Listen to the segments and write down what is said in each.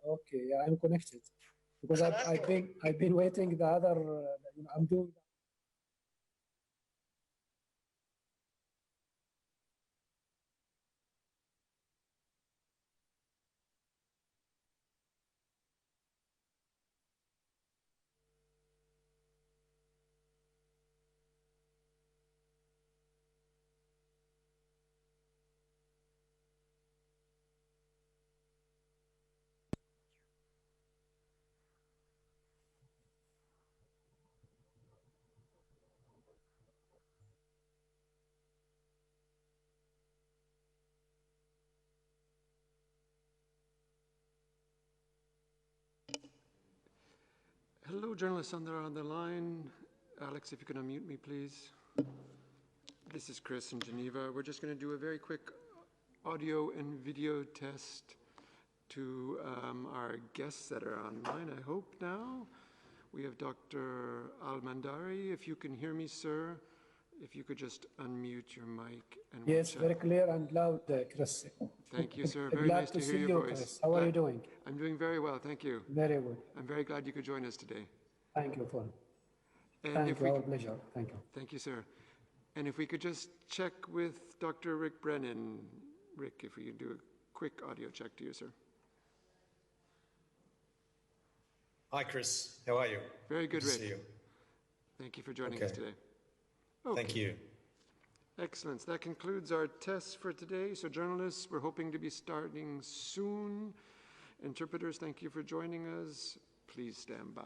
Okay, yeah, I'm connected because I've been waiting the other. I'm doing. Hello, journalists on the line. Alex, if you can unmute me, please. This is Chris in Geneva. We're just going to do a very quick audio and video test to our guests that are online, I hope now. We have Dr. Al-Mandari. If you can hear me, sir, if you could just unmute your mic. And Yes, very clear and loud, Chris. Thank you, sir. Very Glad nice to to hear see your you, voice. Chris. How are you doing? I'm doing very well, thank you. Very good. I'm very glad you could join us today. Thank you for. And Thank you. Our pleasure. Thank you. Thank you, sir. And if we could just check with Dr. Rick Brennan. Rick, if we could do a quick audio check to you, sir. Hi, Chris. How are you? Very good, Rick. To see you. Thank you for joining us today. Okay. Thank you. Excellent. That concludes our tests for today. So journalists, we're hoping to be starting soon. Interpreters, thank you for joining us. Please stand by.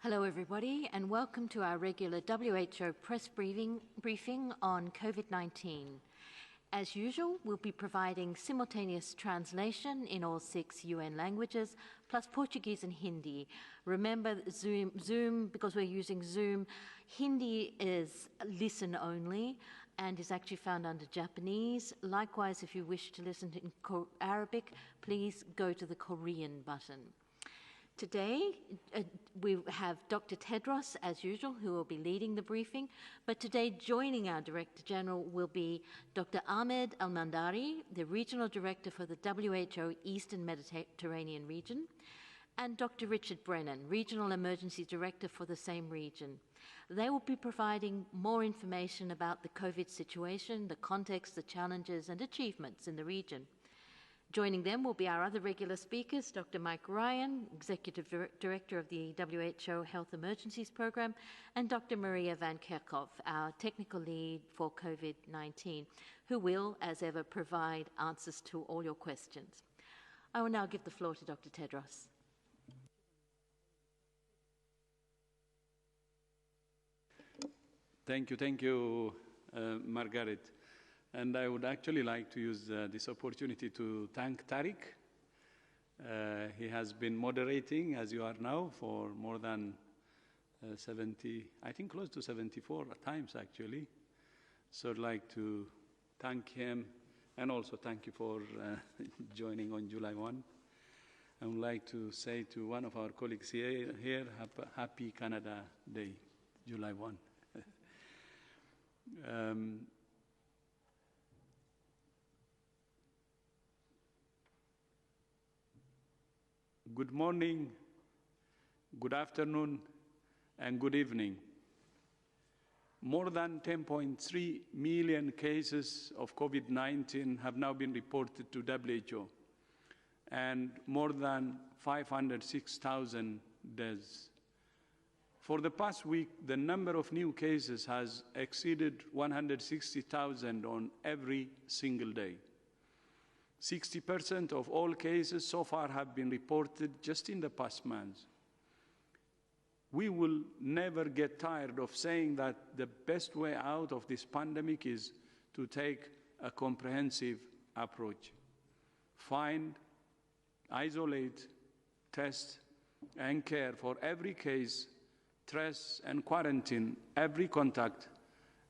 Hello everybody and welcome to our regular WHO press briefing on COVID-19. As usual, we'll be providing simultaneous translation in all 6 UN languages, plus Portuguese and Hindi. Remember, Zoom, because we're using Zoom, Hindi is listen only and is actually found under Japanese. Likewise, if you wish to listen to Arabic, please go to the Korean button. Today, we have Dr. Tedros, as usual, who will be leading the briefing. But today, joining our Director General will be Dr. Ahmed Al-Mandari, the Regional Director for the WHO Eastern Mediterranean region, and Dr. Richard Brennan, Regional Emergency Director for the same region. They will be providing more information about the COVID situation, the context, the challenges, and achievements in the region. Joining them will be our other regular speakers, Dr. Mike Ryan, Executive Director of the WHO Health Emergencies Program, and Dr. Maria Van Kerkhove, our Technical Lead for COVID-19, who will, as ever, provide answers to all your questions. I will now give the floor to Dr. Tedros. Thank you, Margaret. And I would actually like to use this opportunity to thank Tariq. He has been moderating, as you are now, for more than 70, I think close to 74 times, actually. So I'd like to thank him, and also thank you for joining on July 1. I would like to say to one of our colleagues here Happy Canada Day, July 1. Good morning, good afternoon, and good evening. More than 10.3 million cases of COVID-19 have now been reported to WHO, and more than 506,000 deaths. For the past week, the number of new cases has exceeded 160,000 on every single day. 60% of all cases so far have been reported just in the past month. We will never get tired of saying that the best way out of this pandemic is to take a comprehensive approach. Find, isolate, test, and care for every case, trace and quarantine every contact,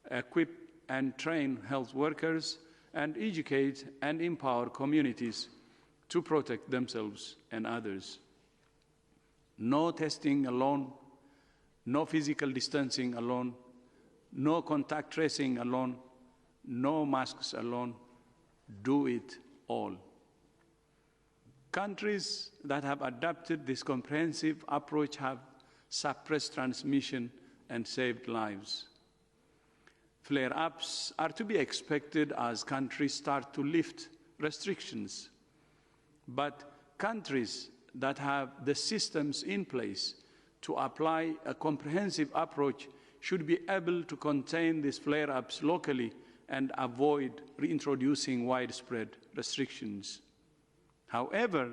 equip and train health workers, and educate and empower communities to protect themselves and others. No testing alone, no physical distancing alone, no contact tracing alone, no masks alone. Do it all. Countries that have adopted this comprehensive approach have suppressed transmission and saved lives. Flare-ups are to be expected as countries start to lift restrictions. But countries that have the systems in place to apply a comprehensive approach should be able to contain these flare-ups locally and avoid reintroducing widespread restrictions. However,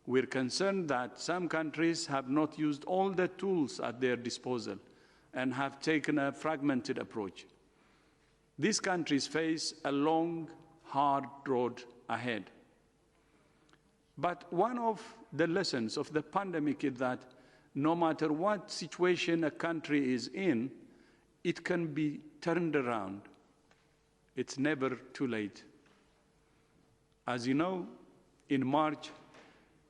we're concerned that some countries have not used all the tools at their disposal and have taken a fragmented approach. These countries face a long, hard road ahead. But one of the lessons of the pandemic is that no matter what situation a country is in, it can be turned around. It's never too late. As you know, in March,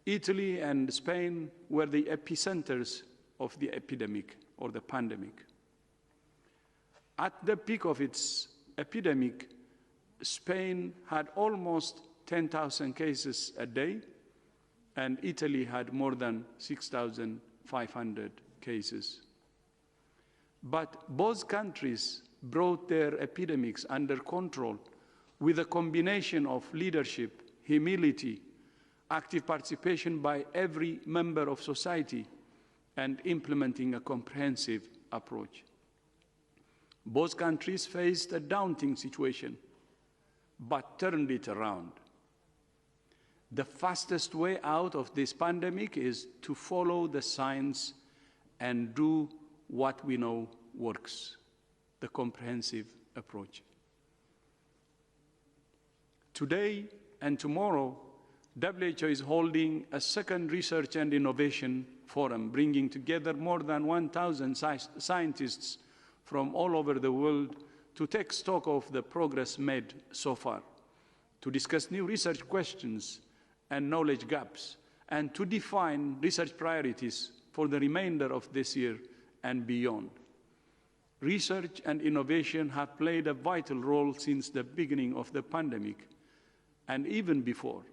Italy and Spain were the epicenters of the epidemic or the pandemic. At the peak of its epidemic, Spain had almost 10,000 cases a day, and Italy had more than 6,500 cases. But both countries brought their epidemics under control with a combination of leadership, humility, active participation by every member of society, and implementing a comprehensive approach. Both countries faced a daunting situation, but turned it around. The fastest way out of this pandemic is to follow the science and do what we know works, the comprehensive approach. Today and tomorrow, WHO is holding a second research and innovation forum, bringing together more than 1,000 scientists from all over the world to take stock of the progress made so far, to discuss new research questions and knowledge gaps, and to define research priorities for the remainder of this year and beyond. Research and innovation have played a vital role since the beginning of the pandemic, and even before.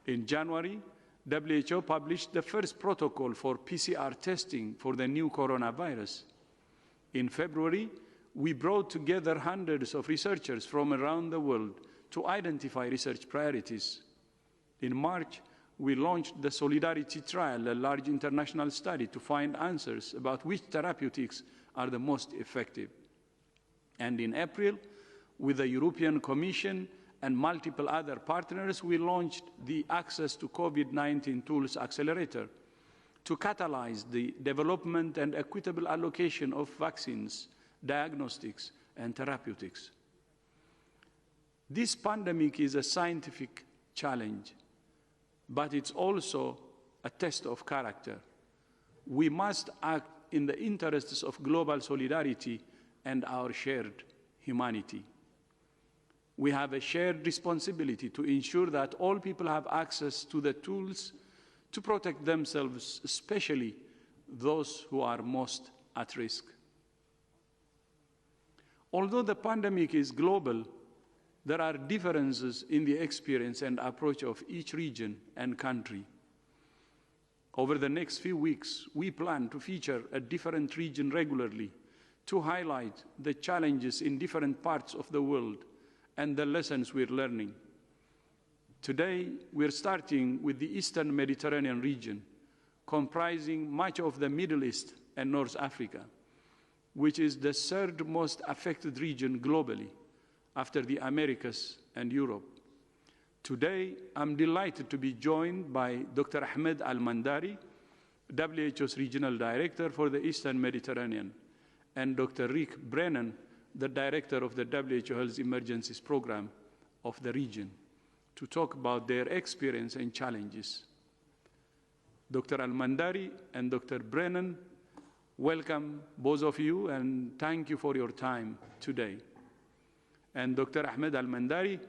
In January, WHO published the first protocol for PCR testing for the new coronavirus. In February, we brought together hundreds of researchers from around the world to identify research priorities. In March, we launched the Solidarity Trial, a large international study to find answers about which therapeutics are the most effective. And in April, with the European Commission and multiple other partners, we launched the Access to COVID-19 Tools Accelerator to catalyze the development and equitable allocation of vaccines, diagnostics, and therapeutics. This pandemic is a scientific challenge, but it's also a test of character. We must act in the interests of global solidarity and our shared humanity. We have a shared responsibility to ensure that all people have access to the tools to protect themselves, especially those who are most at risk. Although the pandemic is global, there are differences in the experience and approach of each region and country. Over the next few weeks, we plan to feature a different region regularly to highlight the challenges in different parts of the world and the lessons we're learning. Today, we're starting with the Eastern Mediterranean region, comprising much of the Middle East and North Africa, which is the third most affected region globally, after the Americas and Europe. Today, I'm delighted to be joined by Dr. Ahmed Al-Mandari, WHO's Regional Director for the Eastern Mediterranean, and Dr. Rick Brennan, the Director of the WHO Health Emergencies Program of the region, to talk about their experience and challenges. Dr. Al-Mandari and Dr. Brennan, welcome both of you, and thank you for your time today. And Dr. Ahmed Al-Mandari,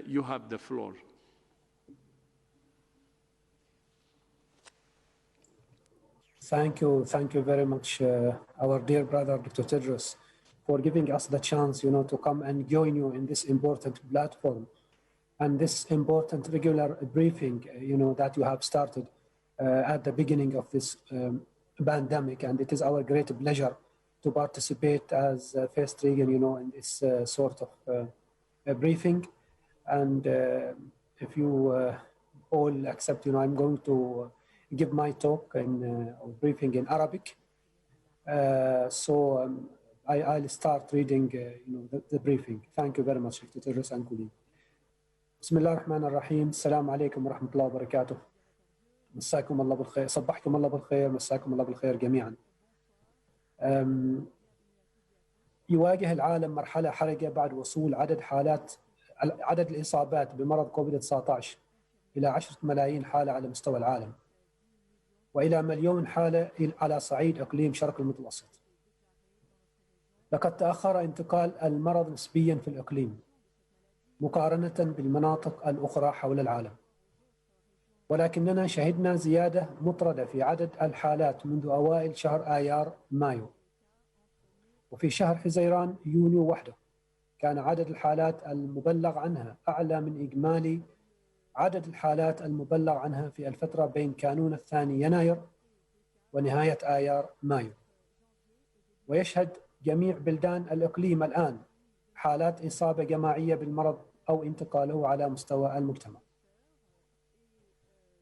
you have the floor. Thank you very much, our dear brother, Dr. Tedros, for giving us the chance, to come and join you in this important platform and this important regular briefing, that you have started at the beginning of this pandemic. And it is our great pleasure to participate as first region, in this sort of briefing. And if you all accept, I'm going to give my talk or briefing in Arabic. I'll start reading, the briefing. Thank you very much, Dr. Tedros and colleagues. بسم الله الرحمن الرحيم. السلام عليكم ورحمة الله وبركاته. مساكم الله بالخير، صبحكم الله بالخير، مساكم الله بالخير جميعا. يواجه العالم مرحلة حرجة بعد وصول عدد الإصابات بمرض كوفيد-19 إلى 10 ملايين حالة على مستوى العالم، وإلى 1 مليون حالة على صعيد إقليم شرق المتوسط. لقد تأخر انتقال المرض نسبياً في الإقليم مقارنة بالمناطق الأخرى حول العالم، ولكننا شهدنا زيادة مطردة في عدد الحالات منذ أوائل شهر آيار مايو. وفي شهر حزيران يونيو وحده كان عدد الحالات المبلغ عنها أعلى من إجمالي عدد الحالات المبلغ عنها في الفترة بين كانون الثاني يناير ونهاية آيار مايو. ويشهد جميع بلدان الإقليم الآن حالات إصابة جماعية بالمرض أو انتقاله على مستوى المجتمع.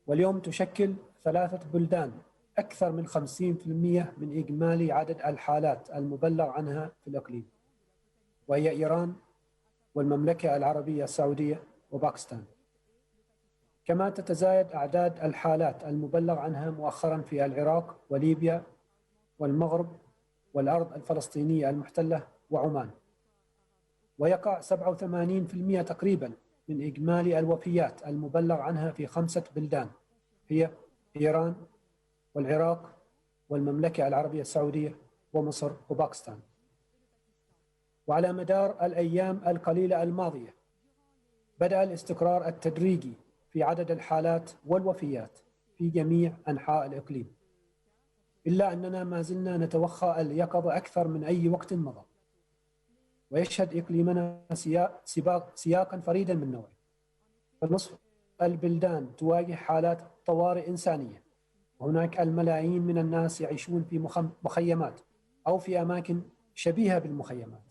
واليوم تشكل 3 بلدان أكثر من 50% من إجمالي عدد الحالات المبلغ عنها في الإقليم، وهي إيران والمملكة العربية السعودية وباكستان. كما تتزايد أعداد الحالات المبلغ عنها مؤخرا في العراق وليبيا والمغرب والأرض الفلسطينية المحتلة وعمان. ويقع 87% تقريبا من إجمالي الوفيات المبلغ عنها في 5 بلدان هي إيران والعراق والمملكة العربية السعودية ومصر وباكستان. وعلى مدار الأيام القليلة الماضية بدأ الاستقرار التدريجي في عدد الحالات والوفيات في جميع أنحاء الإقليم، إلا أننا ما زلنا نتوخى اليقظة أكثر من أي وقت مضى. ويشهد إقليمنا سياقا فريدا من نوعه، فنصف البلدان تواجه حالات طوارئ إنسانية، وهناك الملايين من الناس يعيشون في مخيمات أو في أماكن شبيهة بالمخيمات،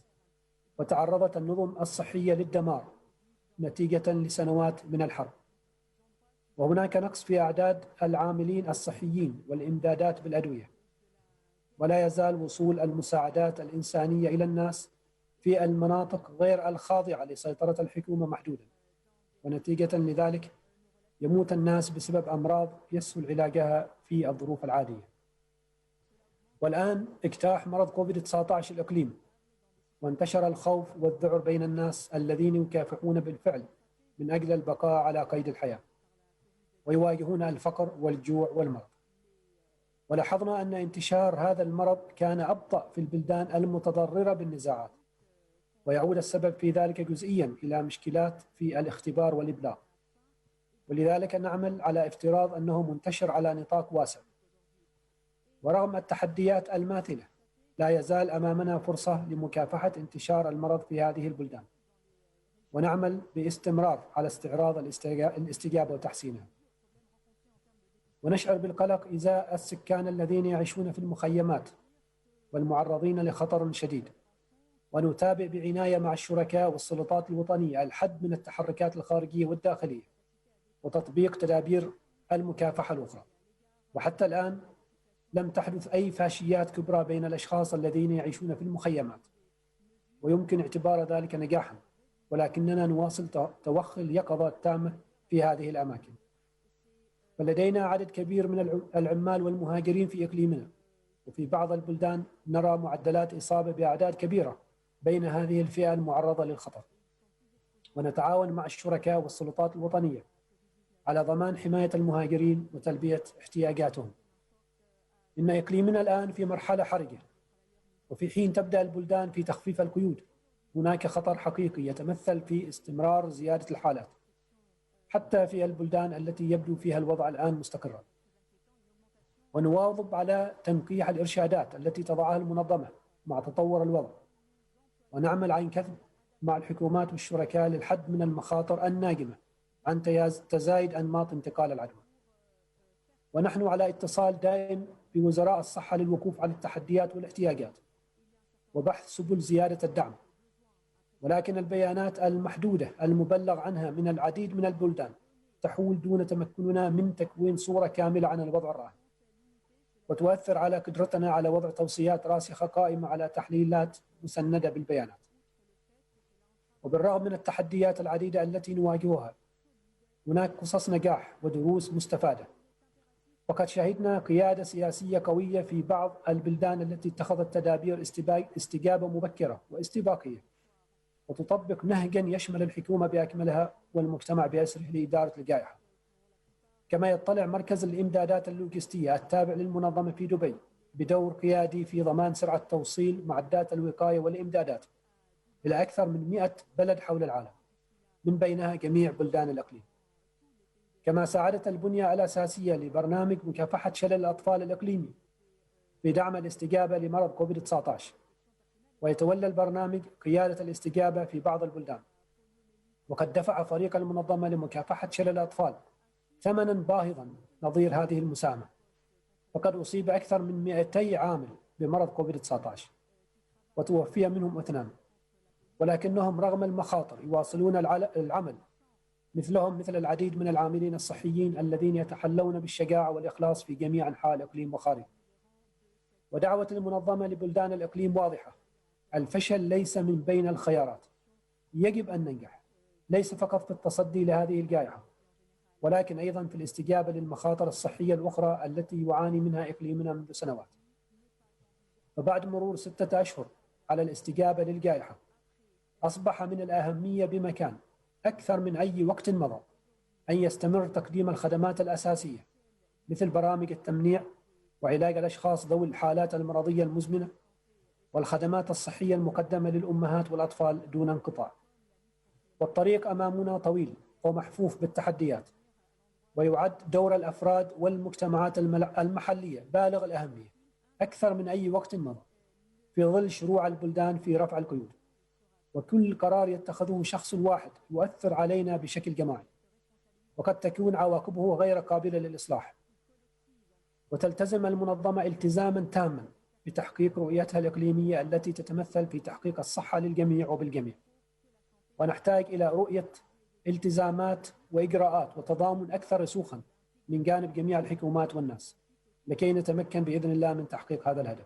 وتعرضت النظم الصحية للدمار نتيجة لسنوات من الحرب. وهناك نقص في أعداد العاملين الصحيين والإمدادات بالأدوية، ولا يزال وصول المساعدات الإنسانية إلى الناس في المناطق غير الخاضعة لسيطرة الحكومة محدودا، ونتيجة لذلك يموت الناس بسبب أمراض يسهل علاجها في الظروف العادية. والآن اجتاح مرض كوفيد-19 الإقليم، وانتشر الخوف والذعر بين الناس الذين يكافحون بالفعل من أجل البقاء على قيد الحياة، ويواجهون الفقر والجوع والمرض. ولاحظنا أن انتشار هذا المرض كان أبطأ في البلدان المتضررة بالنزاعات، ويعود السبب في ذلك جزئيا إلى مشكلات في الاختبار والإبلاغ، ولذلك نعمل على افتراض أنه منتشر على نطاق واسع. ورغم التحديات الماثلة لا يزال أمامنا فرصة لمكافحة انتشار المرض في هذه البلدان، ونعمل باستمرار على استعراض الاستجابة وتحسينها. ونشعر بالقلق إزاء السكان الذين يعيشون في المخيمات والمعرضين لخطر شديد، ونتابع بعناية مع الشركاء والسلطات الوطنية الحد من التحركات الخارجية والداخلية وتطبيق تدابير المكافحة الأخرى. وحتى الآن لم تحدث أي فاشيات كبرى بين الأشخاص الذين يعيشون في المخيمات، ويمكن اعتبار ذلك نجاحا، ولكننا نواصل توخي اليقظة التامة في هذه الأماكن. فلدينا عدد كبير من العمال والمهاجرين في إقليمنا، وفي بعض البلدان نرى معدلات إصابة بأعداد كبيرة بين هذه الفئة المعرضة للخطر. ونتعاون مع الشركاء والسلطات الوطنية على ضمان حماية المهاجرين وتلبية احتياجاتهم. إن إقليمنا الآن في مرحلة حرجة، وفي حين تبدأ البلدان في تخفيف القيود هناك خطر حقيقي يتمثل في استمرار زيادة الحالات حتى في البلدان التي يبدو فيها الوضع الآن مستقرا. ونواظب على تنقيح الإرشادات التي تضعها المنظمة مع تطور الوضع، ونعمل عن كثب مع الحكومات والشركاء للحد من المخاطر الناجمة عن تزايد أنماط انتقال العدوى. ونحن على اتصال دائم بوزراء الصحة للوقوف على التحديات والاحتياجات وبحث سبل زيادة الدعم. ولكن البيانات المحدودة المبلغ عنها من العديد من البلدان تحول دون تمكننا من تكوين صورة كاملة عن الوضع الراهن، وتؤثر على قدرتنا على وضع توصيات راسخة قائمة على تحليلات مسندة بالبيانات. وبالرغم من التحديات العديدة التي نواجهها هناك قصص نجاح ودروس مستفادة. وقد شهدنا قيادة سياسية قوية في بعض البلدان التي اتخذت تدابير استجابة مبكرة واستباقية، وتطبق نهجا يشمل الحكومة بأكملها والمجتمع بأسره لإدارة الجائحة. كما يطلع مركز الإمدادات اللوجستية التابع للمنظمة في دبي بدور قيادي في ضمان سرعة توصيل معدات الوقاية والإمدادات إلى أكثر من 100 بلد حول العالم، من بينها جميع بلدان الإقليم. كما ساعدت البنية الأساسية لبرنامج مكافحة شلل الأطفال الإقليمي في دعم الاستجابة لمرض كوفيد-19، ويتولى البرنامج قيادة الاستجابة في بعض البلدان. وقد دفع فريق المنظمة لمكافحة شلل الأطفال ثمنا باهظا نظير هذه المساهمة، فقد أصيب أكثر من 200 عامل بمرض كوفيد-19 وتوفي منهم 2، ولكنهم رغم المخاطر يواصلون العمل مثل العديد من العاملين الصحيين الذين يتحلون بالشجاعة والإخلاص في جميع أنحاء الإقليم وخارجه. ودعوة المنظمة لبلدان الإقليم واضحة: الفشل ليس من بين الخيارات، يجب أن ننجح ليس فقط في التصدي لهذه الجائحة، ولكن أيضا في الاستجابة للمخاطر الصحية الأخرى التي يعاني منها إقليمنا منذ سنوات. وبعد مرور 6 أشهر على الاستجابة للجائحة أصبح من الأهمية بمكان أكثر من أي وقت مضى أن يستمر تقديم الخدمات الأساسية مثل برامج التمنيع وعلاج الأشخاص ذوي الحالات المرضية المزمنة والخدمات الصحية المقدمة للأمهات والأطفال دون انقطاع. والطريق أمامنا طويل ومحفوف بالتحديات، ويعد دور الأفراد والمجتمعات المحلية بالغ الأهمية أكثر من أي وقت مضى في ظل شروع البلدان في رفع القيود، وكل قرار يتخذه شخص واحد يؤثر علينا بشكل جماعي، وقد تكون عواقبه غير قابلة للإصلاح. وتلتزم المنظمة التزاما تاما بتحقيق رؤيتها الإقليمية التي تتمثل في تحقيق الصحة للجميع وبالجميع، ونحتاج إلى رؤية التزامات وإجراءات وتضامن أكثر رسوخا من جانب جميع الحكومات والناس لكي نتمكن بإذن الله من تحقيق هذا الهدف.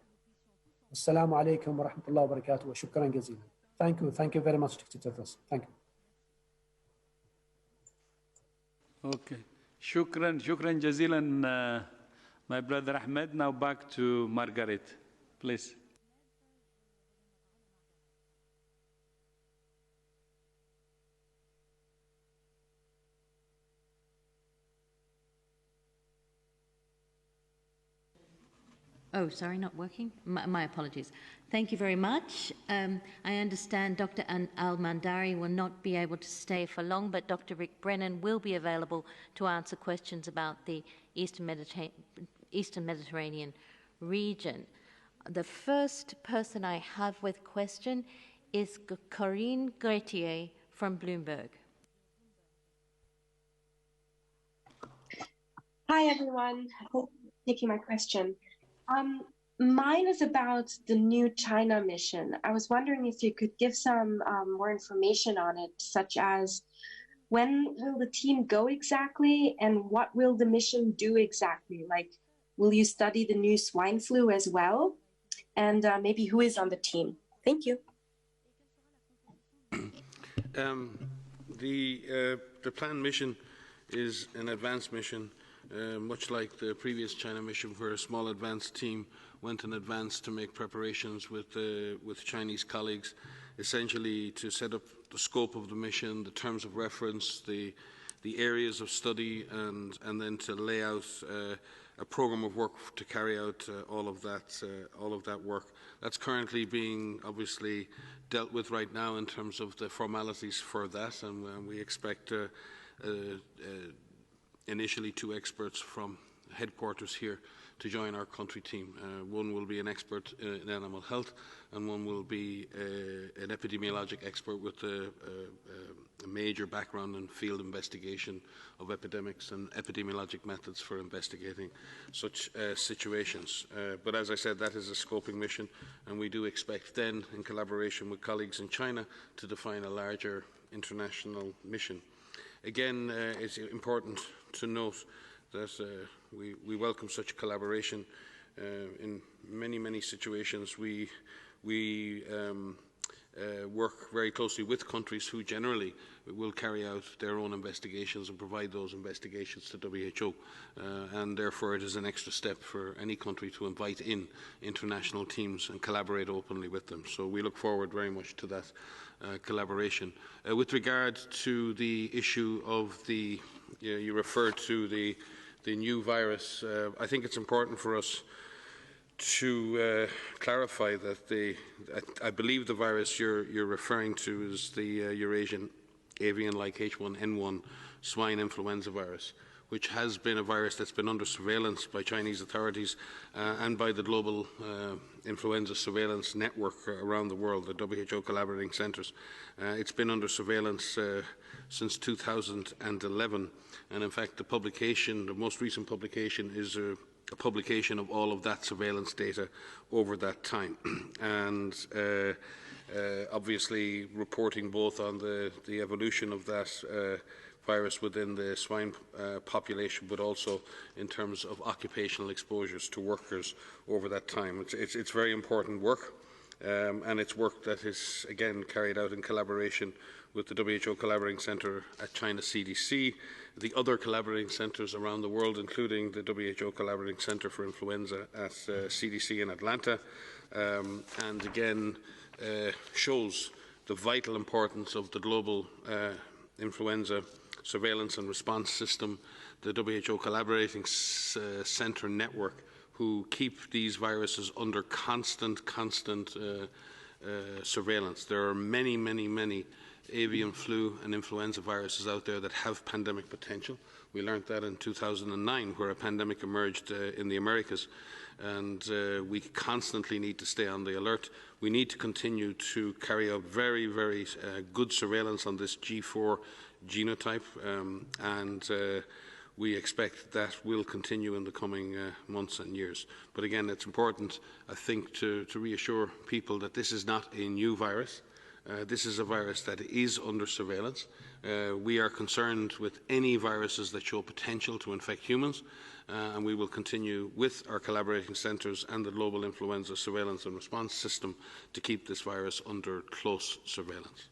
السلام عليكم ورحمة الله وبركاته وشكرا جزيلا. Thank you very much, Dr. Tedros. Thank you. Okay. Shukran jazilan, my brother Ahmed. Now back to Margaret, please. Oh, sorry, not working? My apologies. Thank you very much. I understand Dr. Al-Mandari will not be able to stay for long, but Dr. Rick Brennan will be available to answer questions about the Eastern Mediterranean region. The first person I have with question is Corinne Gretier from Bloomberg. Hi, everyone. Thank you for taking my question. Mine is about the new China mission. I was wondering if you could give some more information on it, such as when will the team go exactly and what will the mission do exactly? Like, will you study the new swine flu as well? And maybe who is on the team? Thank you. The planned mission is an advanced mission. Much like the previous China mission, where a small advanced team went in advance to make preparations with Chinese colleagues, essentially to set up the scope of the mission, the terms of reference, the areas of study, and then to lay out a program of work to carry out all of that work. That's currently being obviously dealt with right now in terms of the formalities for that, and we expect initially 2 experts from headquarters here to join our country team. One will be an expert in animal health, and one will be an epidemiologic expert with a major background in field investigation of epidemics and epidemiologic methods for investigating such situations. But as I said, that is a scoping mission, and we do expect then, in collaboration with colleagues in China, to define a larger international mission. Again, it's important to note that we welcome such collaboration. In many situations, we work very closely with countries who generally will carry out their own investigations and provide those investigations to WHO. And therefore, it is an extra step for any country to invite in international teams and collaborate openly with them. So we look forward very much to that collaboration. With regard to the issue of you referred to the new virus, I think it's important for us to clarify that I believe the virus you're referring to is the Eurasian avian-like H1N1 swine influenza virus, which has been a virus that's been under surveillance by Chinese authorities and by the global influenza surveillance network around the world, the WHO collaborating centres. It's been under surveillance since 2011, and in fact the most recent publication is a publication of all of that surveillance data over that time, and obviously reporting both on the evolution of that virus within the swine population, but also in terms of occupational exposures to workers over that time. It's very important work, and it's work that is, again, carried out in collaboration with the WHO Collaborating Centre at China CDC, the other collaborating centres around the world, including the WHO Collaborating Centre for Influenza at CDC in Atlanta, and again shows the vital importance of the global influenza surveillance and response system, the WHO Collaborating Centre network, who keep these viruses under constant surveillance. There are many avian flu and influenza viruses out there that have pandemic potential. We learned that in 2009, where a pandemic emerged in the Americas, and we constantly need to stay on the alert. We need to continue to carry out very good surveillance on this G4 genotype, and we expect that will continue in the coming months and years. But again, it's important, I think, to reassure people that this is not a new virus. This is a virus that is under surveillance. We are concerned with any viruses that show potential to infect humans, and we will continue with our collaborating centres and the global influenza surveillance and response system to keep this virus under close surveillance.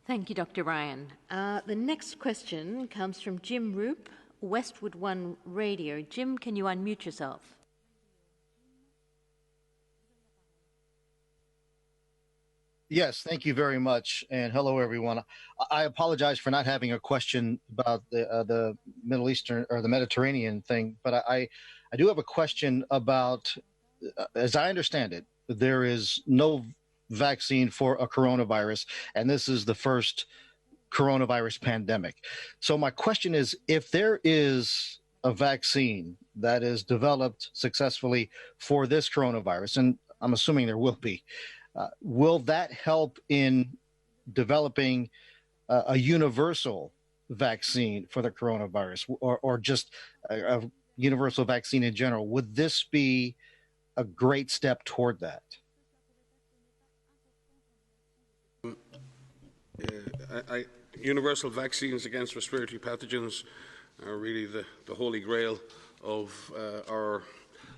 Thank you, Dr. Ryan. The next question comes from Jim Roop, Westwood One Radio. Jim, can you unmute yourself? Yes, thank you very much, and hello, everyone. I apologize for not having a question about the Middle Eastern or the Mediterranean thing, but I do have a question about, as I understand it, there is no vaccine for a coronavirus, and this is the first coronavirus pandemic. So my question is, if there is a vaccine that is developed successfully for this coronavirus, and I'm assuming there will be, will that help in developing a universal vaccine for the coronavirus, or just a universal vaccine in general? Would this be a great step toward that? Universal vaccines against respiratory pathogens are really the holy grail of our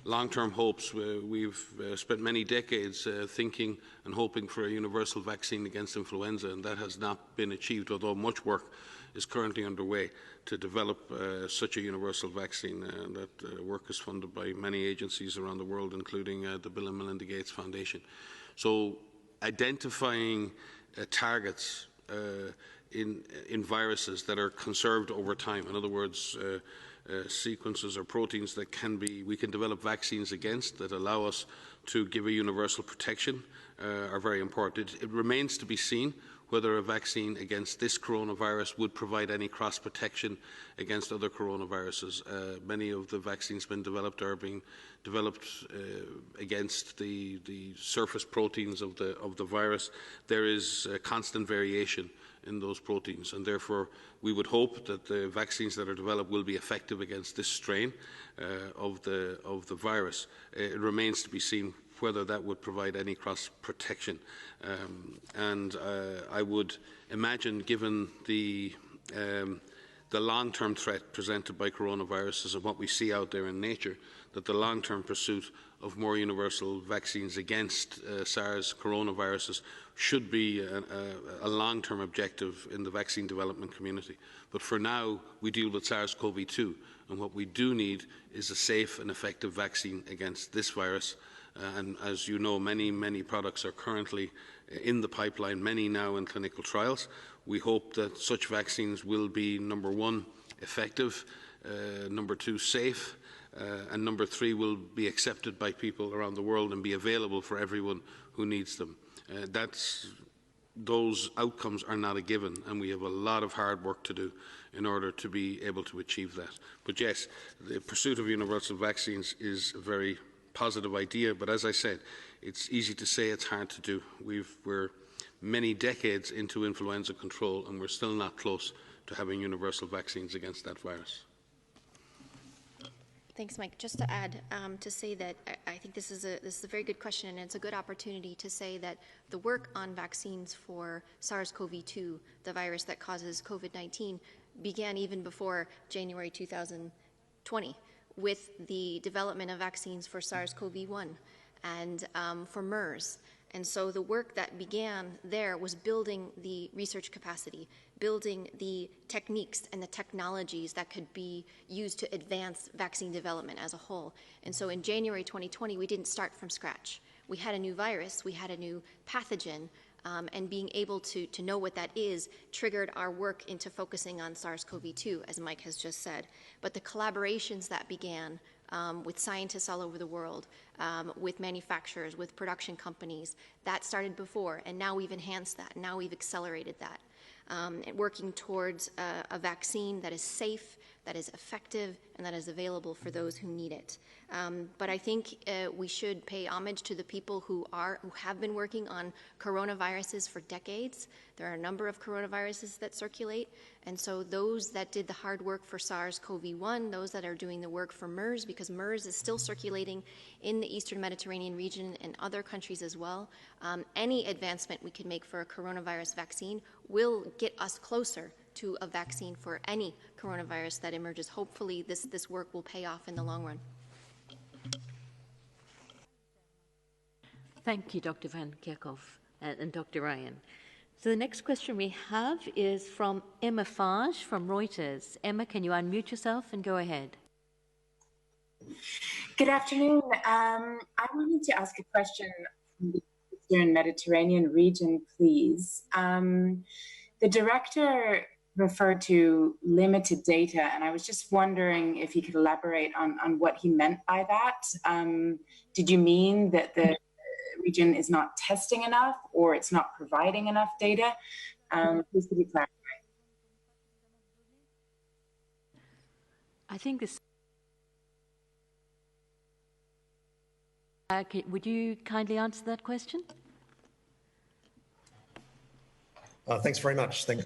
long-term hopes. We've spent many decades thinking and hoping for a universal vaccine against influenza, and that has not been achieved, although much work is currently underway to develop such a universal vaccine. That work is funded by many agencies around the world, including the Bill and Melinda Gates Foundation. So identifying targets in viruses that are conserved over time, in other words, sequences or proteins that we can develop vaccines against that allow us to give a universal protection, are very important. It remains to be seen whether a vaccine against this coronavirus would provide any cross protection against other coronaviruses. Many of the vaccines being developed are being developed against the surface proteins of the virus. There is constant variation in those proteins, and therefore we would hope that the vaccines that are developed will be effective against this strain of the virus. It remains to be seen whether that would provide any cross protection, and I would imagine, given the long-term threat presented by coronaviruses and what we see out there in nature, that the long-term pursuit of more universal vaccines against SARS coronaviruses should be a long-term objective in the vaccine development community. But for now, we deal with SARS-CoV-2, and what we do need is a safe and effective vaccine against this virus. And as you know, many products are currently in the pipeline, many now in clinical trials. We hope that such vaccines will be, number one, effective, number two, safe, and number three, will be accepted by people around the world and be available for everyone who needs them. Those outcomes are not a given, and we have a lot of hard work to do in order to be able to achieve that. But yes, the pursuit of universal vaccines is a very positive idea, but as I said, it's easy to say, it's hard to do. We're many decades into influenza control, and we're still not close to having universal vaccines against that virus. Thanks, Mike. Just to add, to say that I think this is a very good question, and it's a good opportunity to say that the work on vaccines for SARS-CoV-2, the virus that causes COVID-19, began even before January 2020 with the development of vaccines for SARS-CoV-1 and for MERS. And so the work that began there was building the research capacity, building the techniques and the technologies that could be used to advance vaccine development as a whole. And so in January 2020, we didn't start from scratch. We had a new virus, we had a new pathogen, and being able to know what that is triggered our work into focusing on SARS-CoV-2, as Mike has just said. But the collaborations that began with scientists all over the world, with manufacturers, with production companies, that started before, and now we've enhanced that, now we've accelerated that. Working towards a vaccine that is safe, that is effective, and that is available for those who need it. But I think we should pay homage to the people who have been working on coronaviruses for decades. There are a number of coronaviruses that circulate, and so those that did the hard work for SARS-CoV-1, those that are doing the work for MERS, because MERS is still circulating in the Eastern Mediterranean region and other countries as well. Any advancement we can make for a coronavirus vaccine will get us closer to a vaccine for any coronavirus that emerges. Hopefully this work will pay off in the long run. Thank you, Dr. Van Kerkhoff and Dr. Ryan. So the next question we have is from Emma Fage from Reuters. Emma, can you unmute yourself and go ahead? Good afternoon. I wanted to ask a question from the Eastern Mediterranean region, please. The director referred to limited data, and I was just wondering if he could elaborate on what he meant by that. Did you mean that the region is not testing enough, or it's not providing enough data? Please could you clarify? I think this. Would you kindly answer that question? Thanks very much. Thank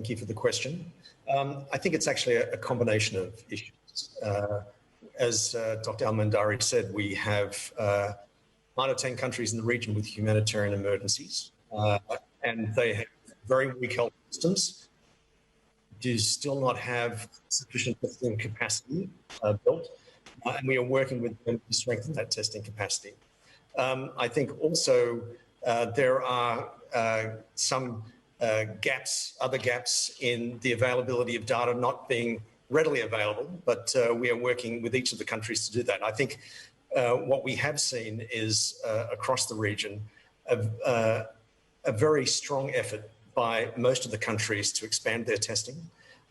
you for the question. I think it's actually a combination of issues. As Dr. Al-Mandari said, we have 9 or 10 countries in the region with humanitarian emergencies, and they have very weak health systems, do still not have sufficient testing capacity built, and we are working with them to strengthen that testing capacity. I think also there are some other gaps in the availability of data not being readily available, but we are working with each of the countries to do that. And I think what we have seen is across the region a very strong effort by most of the countries to expand their testing.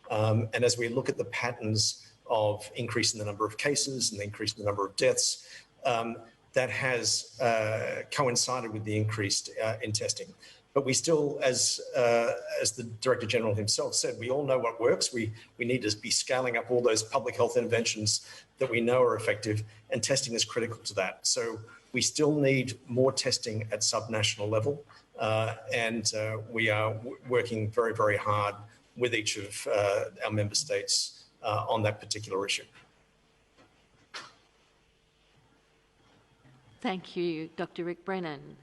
And as we look at the patterns of increase in the number of cases and the increase in the number of deaths, that has coincided with the increase in testing. But we still, as the Director General himself said, we all know what works. We need to be scaling up all those public health interventions that we know are effective, and testing is critical to that. So we still need more testing at subnational level, and we are working very, very hard with each of our member states on that particular issue. Thank you, Dr. Rick Brennan.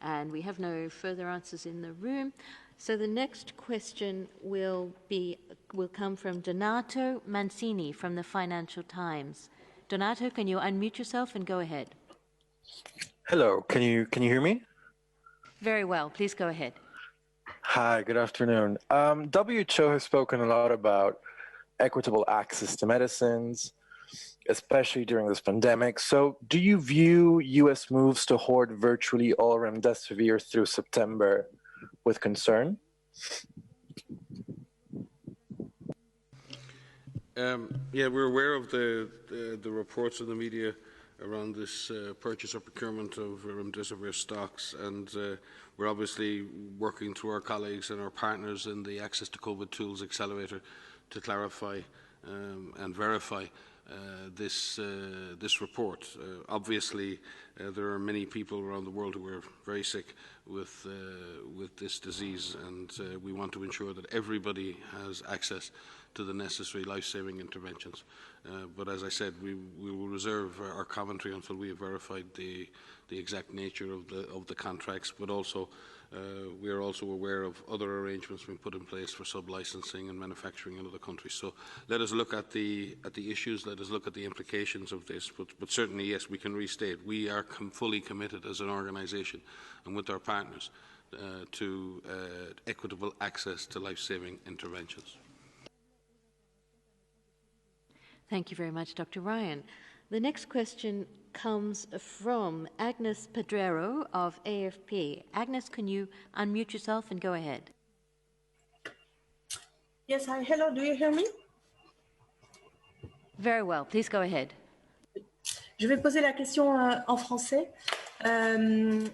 And we have no further answers in the room. So the next question will come from Donato Mancini from the Financial Times. Donato, can you unmute yourself and go ahead? Hello, can you hear me? Very well, please go ahead. Hi, good afternoon. WHO has spoken a lot about equitable access to medicines, especially during this pandemic. So do you view U.S. moves to hoard virtually all remdesivir through September with concern? Yeah, we're aware of the reports in the media around this purchase or procurement of remdesivir stocks, and we're obviously working through our colleagues and our partners in the Access to COVID Tools Accelerator to clarify and verify this report. Obviously, there are many people around the world who are very sick with this disease, and we want to ensure that everybody has access to the necessary life-saving interventions. But as I said, we will reserve our commentary until we have verified the exact nature of the contracts, but also We are also aware of other arrangements being put in place for sub-licensing and manufacturing in other countries. So let us look at the issues, let us look at the implications of this. But certainly, yes, we can restate. We are fully committed as an organisation and with our partners to equitable access to life-saving interventions. Thank you very much, Dr. Ryan. The next question comes from Agnes Pedrero of AFP. Agnes, can you unmute yourself and go ahead? Yes, hi, hello, do you hear me? Very well, please go ahead. Je vais poser la question en français.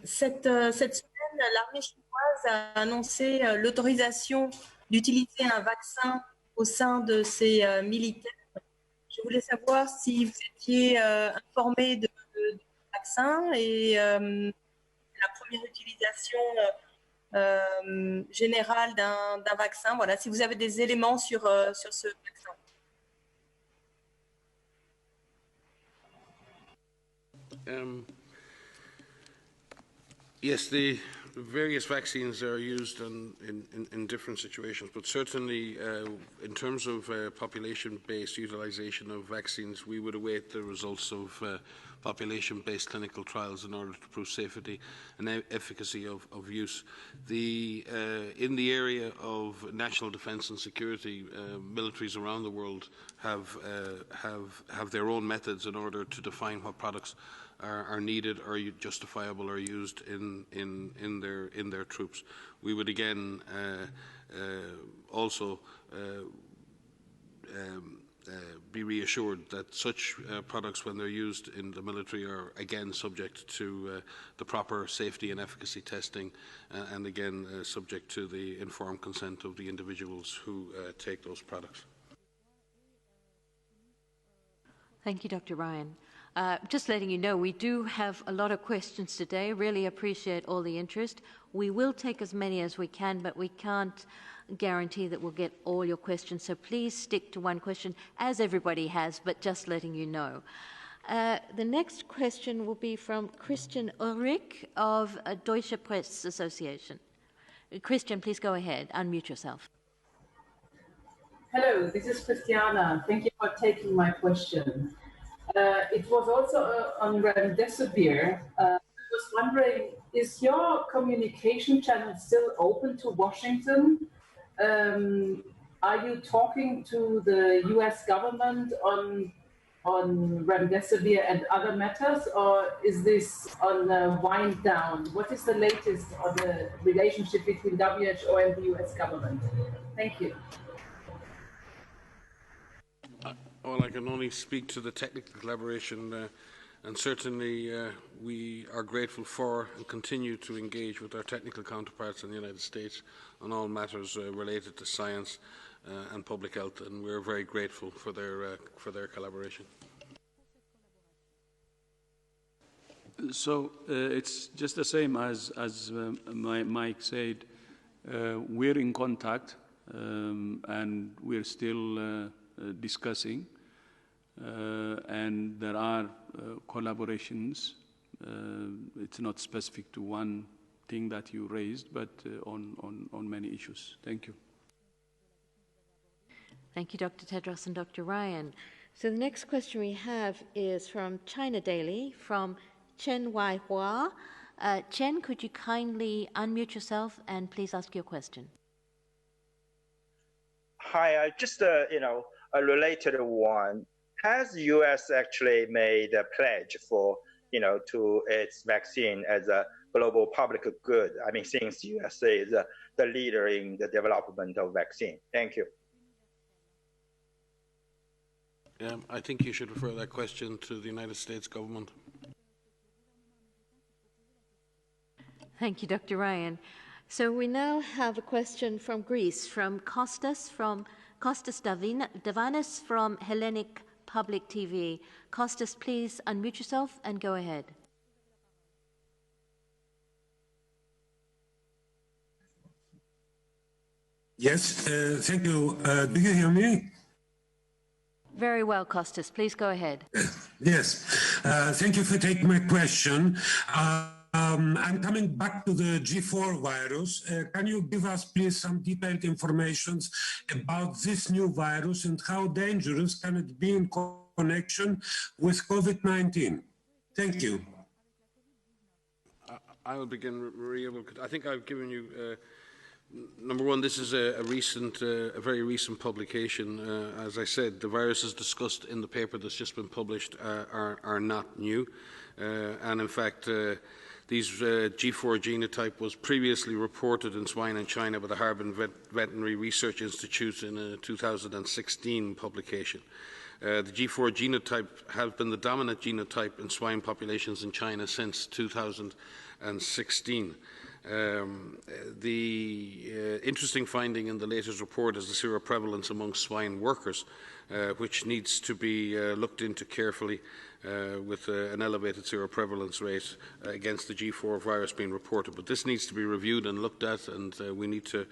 Cette semaine, l'armée chinoise a annoncé l'autorisation d'utiliser un vaccin au sein de ses militaires. Je voulais savoir si vous étiez informé de vaccin et la première utilisation générale d'un vaccin. Voilà, si vous avez des éléments sur ce vaccin. Yes, the various vaccines are used in different situations, but certainly in terms of population-based utilization of vaccines, we would await the results of population-based clinical trials in order to prove safety and efficacy of use. In the area of national defence and security, militaries around the world have their own methods in order to define what products are needed or justifiable or used in their troops. We would again also be reassured that such products, when they're used in the military, are again subject to the proper safety and efficacy testing, and again subject to the informed consent of the individuals who take those products. Thank you, Dr. Ryan. Just letting you know, we do have a lot of questions today. Really appreciate all the interest. We will take as many as we can, but we can't guarantee that we'll get all your questions. So please stick to one question, as everybody has, but just letting you know. The next question will be from Christian Ulrich of Deutsche Press Association. Christian, please go ahead. Unmute yourself. Hello, this is Christiana. Thank you for taking my question. It was also on remdesivir. I was wondering, is your communication channel still open to Washington? Are you talking to the US government on remdesivir and other matters, or is this on the wind down? What is the latest on the relationship between WHO and the US government? Thank you. Well, I can only speak to the technical collaboration, and certainly we are grateful for and continue to engage with our technical counterparts in the United States on all matters related to science and public health, and we're very grateful for their collaboration. So it's just the same as Mike said. We're in contact, and we're still discussing, and there are collaborations. It's not specific to one thing that you raised, but on many issues. Thank you. Thank you, Dr. Tedros and Dr. Ryan. So the next question we have is from China Daily, from Chen Waihua. Chen, could you kindly unmute yourself and please ask your question? Hi, just a related one. Has the U.S. actually made a pledge for to its vaccine as a global public good? I mean, since the USA is the leader in the development of vaccine. Thank you. I think you should refer that question to the United States government. Thank you, Dr. Ryan. So we now have a question from Greece, from Kostas Davanis from Hellenic Public TV. Kostas, please unmute yourself and go ahead. Yes, thank you. Do you hear me? Very well, Kostas. Please go ahead. Yes. Thank you for taking my question. I'm coming back to the G4 virus. Can you give us, please, some detailed information about this new virus and how dangerous can it be in connection with COVID-19? Thank you. I'll begin, Maria. I think I've given you, number one, this is a very recent publication. As I said, the viruses discussed in the paper that's just been published are not new. And in fact, these G4 genotype was previously reported in swine in China by the Harbin Veterinary Research Institute in a 2016 publication. The G4 genotype has been the dominant genotype in swine populations in China since 2016. The interesting finding in the latest report is the seroprevalence among swine workers, which needs to be looked into carefully with an elevated seroprevalence rate against the G4 virus being reported. But this needs to be reviewed and looked at, and we need to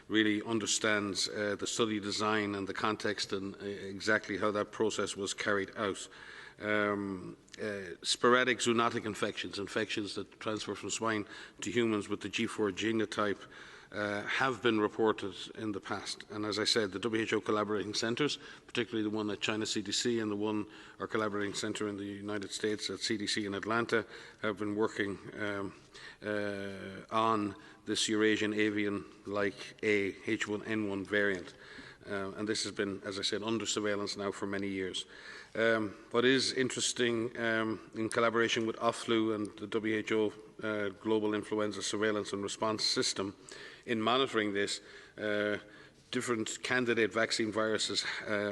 really understand the study design and the context and exactly how that process was carried out. Sporadic zoonotic infections that transfer from swine to humans with the G4 genotype have been reported in the past. And as I said, the WHO collaborating centres, particularly the one at China CDC and the one, our collaborating centre in the United States at CDC in Atlanta, have been working on this Eurasian avian-like A H1N1 variant. And this has been, as I said, under surveillance now for many years. What is interesting, in collaboration with OFLU and the WHO Global Influenza Surveillance and Response System, in monitoring this, different candidate vaccine viruses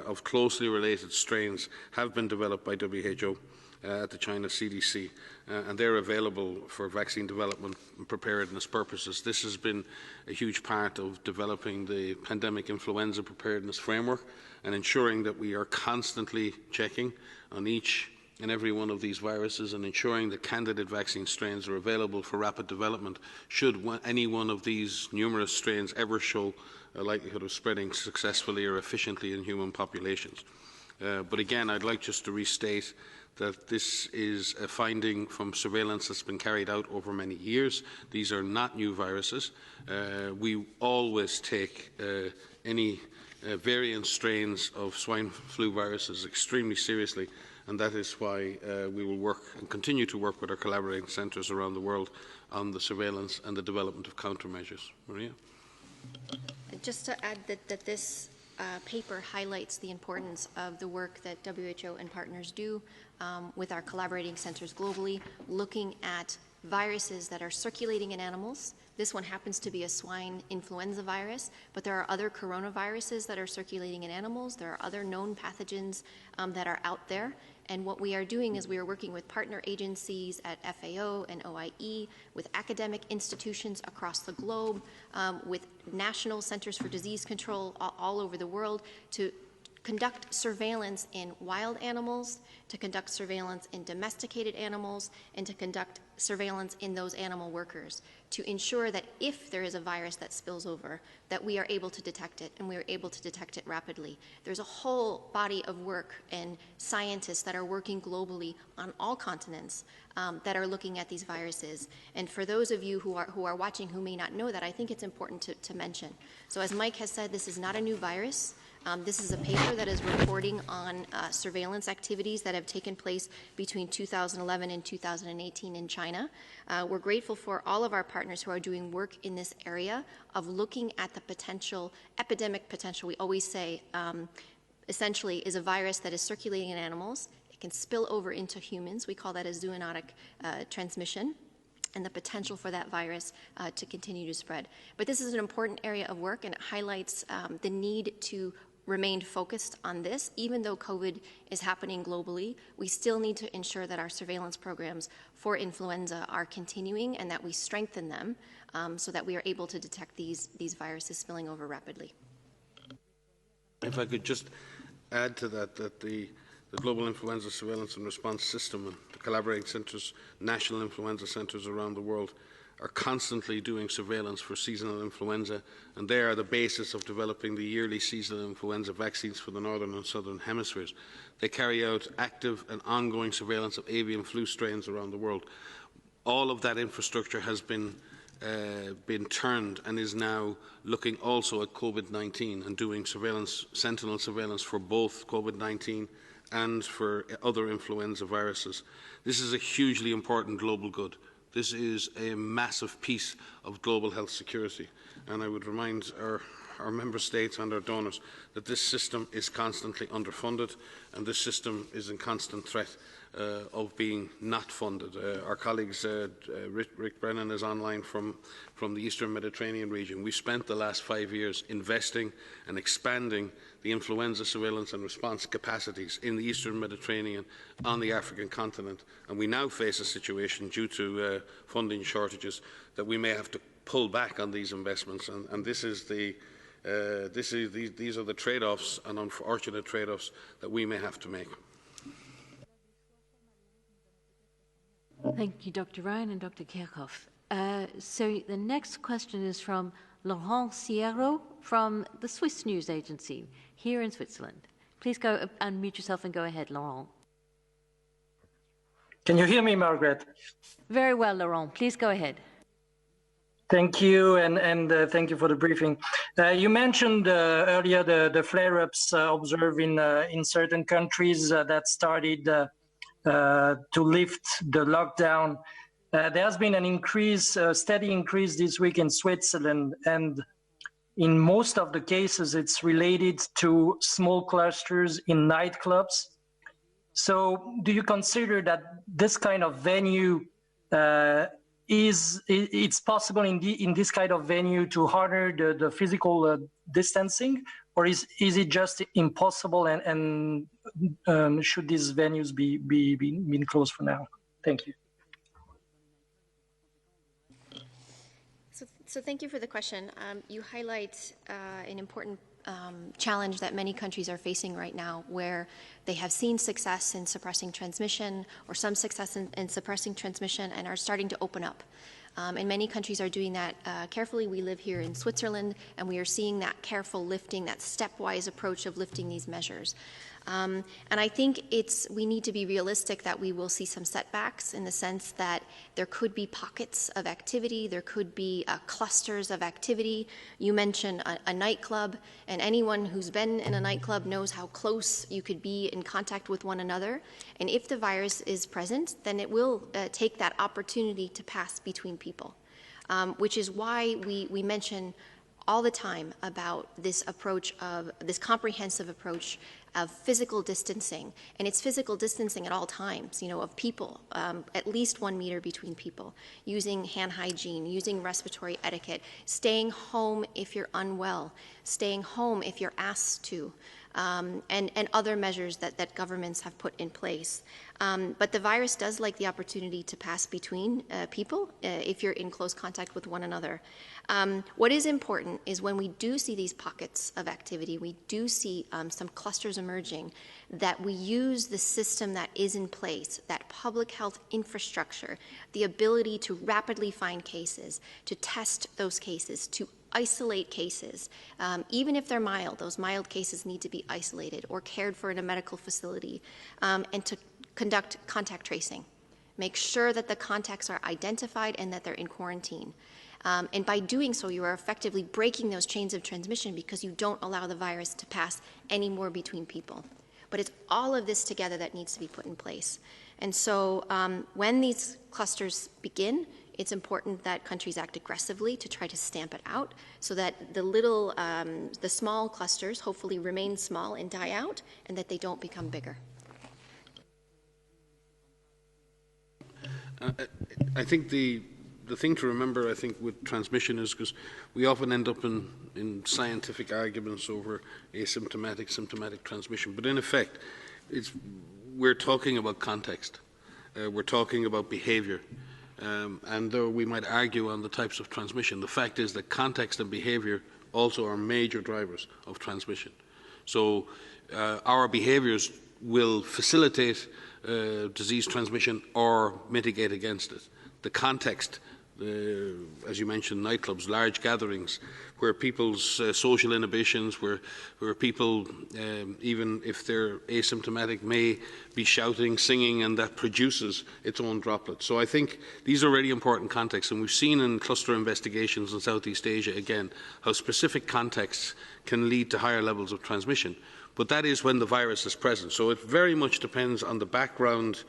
of closely related strains have been developed by WHO at the China CDC, and they're available for vaccine development and preparedness purposes. This has been a huge part of developing the pandemic influenza preparedness framework and ensuring that we are constantly checking on each and every one of these viruses and ensuring that candidate vaccine strains are available for rapid development should any one of these numerous strains ever show a likelihood of spreading successfully or efficiently in human populations. But again, I'd like just to restate that this is a finding from surveillance that's been carried out over many years. These are not new viruses. We always take any variant strains of swine flu viruses extremely seriously, and that is why we will work and continue to work with our collaborating centres around the world on the surveillance and the development of countermeasures. Maria? Just to add that this paper highlights the importance of the work that WHO and partners do with our collaborating centers globally, looking at viruses that are circulating in animals. This one happens to be a swine influenza virus, but there are other coronaviruses that are circulating in animals. There are other known pathogens that are out there. And what we are doing is we are working with partner agencies at FAO and OIE, with academic institutions across the globe, with national centers for disease control all over the world to conduct surveillance in wild animals, to conduct surveillance in domesticated animals, and to conduct surveillance in those animal workers to ensure that if there is a virus that spills over, that we are able to detect it, and we are able to detect it rapidly. There's a whole body of work and scientists that are working globally on all continents that are looking at these viruses. And for those of you who are watching who may not know that, I think it's important to mention. So as Mike has said, this is not a new virus. This is a paper that is reporting on surveillance activities that have taken place between 2011 and 2018 in China. We're grateful for all of our partners who are doing work in this area of looking at the potential, epidemic potential. We always say, essentially, is a virus that is circulating in animals. It can spill over into humans. We call that a zoonotic transmission, and the potential for that virus to continue to spread. But this is an important area of work, and it highlights the need to remain focused on this. Even though COVID is happening globally, we still need to ensure that our surveillance programs for influenza are continuing and that we strengthen them so that we are able to detect these viruses spilling over rapidly. If I could just add to that, that the Global Influenza Surveillance and Response System and the collaborating centres, national influenza centres around the world are constantly doing surveillance for seasonal influenza, and they are the basis of developing the yearly seasonal influenza vaccines for the northern and southern hemispheres. They carry out active and ongoing surveillance of avian flu strains around the world. All of that infrastructure has been turned and is now looking also at COVID-19 and doing surveillance, sentinel surveillance for both COVID-19 and for other influenza viruses. This is a hugely important global good. This is a massive piece of global health security, and I would remind our member states and our donors that this system is constantly underfunded, and this system is in constant threat of being not funded. Our colleagues, Rick Brennan is online from the Eastern Mediterranean region. We spent the last 5 years investing and expanding the influenza surveillance and response capacities in the Eastern Mediterranean on the African continent, and we now face a situation due to funding shortages that we may have to pull back on these investments, and these are the trade-offs and unfortunate trade-offs that we may have to make. Thank you, Dr. Ryan and Dr. Kerkhoff. So the next question is from Laurent Sierro from the Swiss News Agency here in Switzerland. Please go unmute yourself and go ahead, Laurent. Can you hear me, Margaret? Very well, Laurent. Please go ahead. Thank you, and thank you for the briefing. You mentioned earlier the flare-ups observed in certain countries that started to lift the lockdown. There has been an increase, a steady increase this week in Switzerland, and in most of the cases, it's related to small clusters in nightclubs. So do you consider that this kind of venue it's possible in this kind of venue to honor the physical distancing, or is it just impossible, and should these venues be closed for now? Thank you. So thank you for the question. You highlight an important challenge that many countries are facing right now, where they have seen success in suppressing transmission, or some success in suppressing transmission, and are starting to open up. And many countries are doing that carefully. We live here in Switzerland, and we are seeing that careful lifting, that stepwise approach of lifting these measures. And I think we need to be realistic that we will see some setbacks, in the sense that there could be pockets of activity, there could be clusters of activity. You mentioned a nightclub, and anyone who's been in a nightclub knows how close you could be in contact with one another. And if the virus is present, then it will take that opportunity to pass between people, which is why we mention all the time about this approach of this comprehensive approach of physical distancing, and it's physical distancing at all times, of people, at least 1 meter between people, using hand hygiene, using respiratory etiquette, staying home if you're unwell, staying home if you're asked to, and other measures that governments have put in place. But the virus does like the opportunity to pass between people if you're in close contact with one another. What is important is when we do see these pockets of activity, we do see some clusters emerging, that we use the system that is in place, that public health infrastructure, the ability to rapidly find cases, to test those cases, to isolate cases. Even if they're mild, those mild cases need to be isolated or cared for in a medical facility, and to conduct contact tracing. Make sure that the contacts are identified and that they're in quarantine. And by doing so, you are effectively breaking those chains of transmission, because you don't allow the virus to pass any more between people. But it's all of this together that needs to be put in place. And so when these clusters begin, it's important that countries act aggressively to try to stamp it out, so that the small clusters hopefully remain small and die out, and that they don't become bigger. I think the thing to remember, I think, with transmission is, because we often end up in scientific arguments over asymptomatic, symptomatic transmission. But in effect, we're talking about context. We're talking about behavior. And though we might argue on the types of transmission, the fact is that context and behavior also are major drivers of transmission. So our behaviors will facilitate disease transmission or mitigate against it. The context as you mentioned, nightclubs, large gatherings, where people's social inhibitions, where people, even if they're asymptomatic, may be shouting, singing, and that produces its own droplets. So I think these are really important contexts, and we've seen in cluster investigations in Southeast Asia, again, how specific contexts can lead to higher levels of transmission. But that is when the virus is present. So it very much depends on the background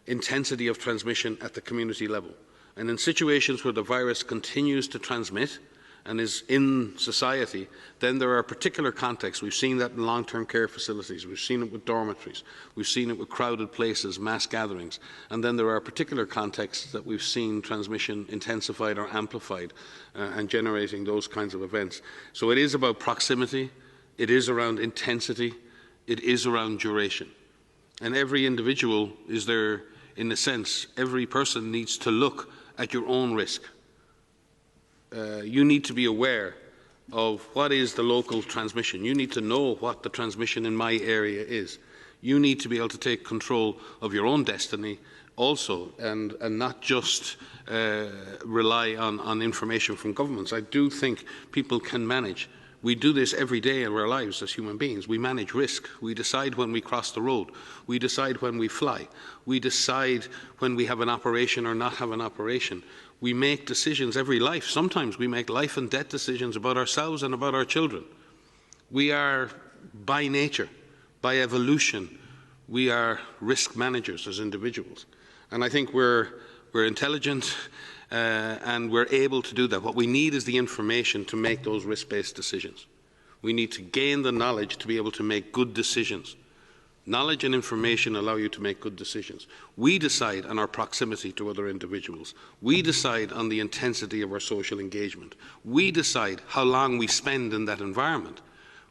intensity of transmission at the community level. And in situations where the virus continues to transmit and is in society, then there are particular contexts. We've seen that in long-term care facilities. We've seen it with dormitories. We've seen it with crowded places, mass gatherings. And then there are particular contexts that we've seen transmission intensified or amplified and generating those kinds of events. So it is about proximity. It is around intensity. It is around duration. And every individual is there, in a sense, every person needs to look at your own risk. You need to be aware of what is the local transmission. You need to know what the transmission in my area is. You need to be able to take control of your own destiny also, and not just rely on information from governments. I do think people can manage. We do this every day in our lives as human beings. We manage risk. We decide when we cross the road. We decide when we fly. We decide when we have an operation or not have an operation. We make decisions every life. Sometimes we make life and death decisions about ourselves and about our children. We are, by nature, by evolution, we are risk managers as individuals. And I think we're intelligent, and we're able to do that. What we need is the information to make those risk-based decisions. We need to gain the knowledge to be able to make good decisions. Knowledge and information allow you to make good decisions. We decide on our proximity to other individuals. We decide on the intensity of our social engagement. We decide how long we spend in that environment.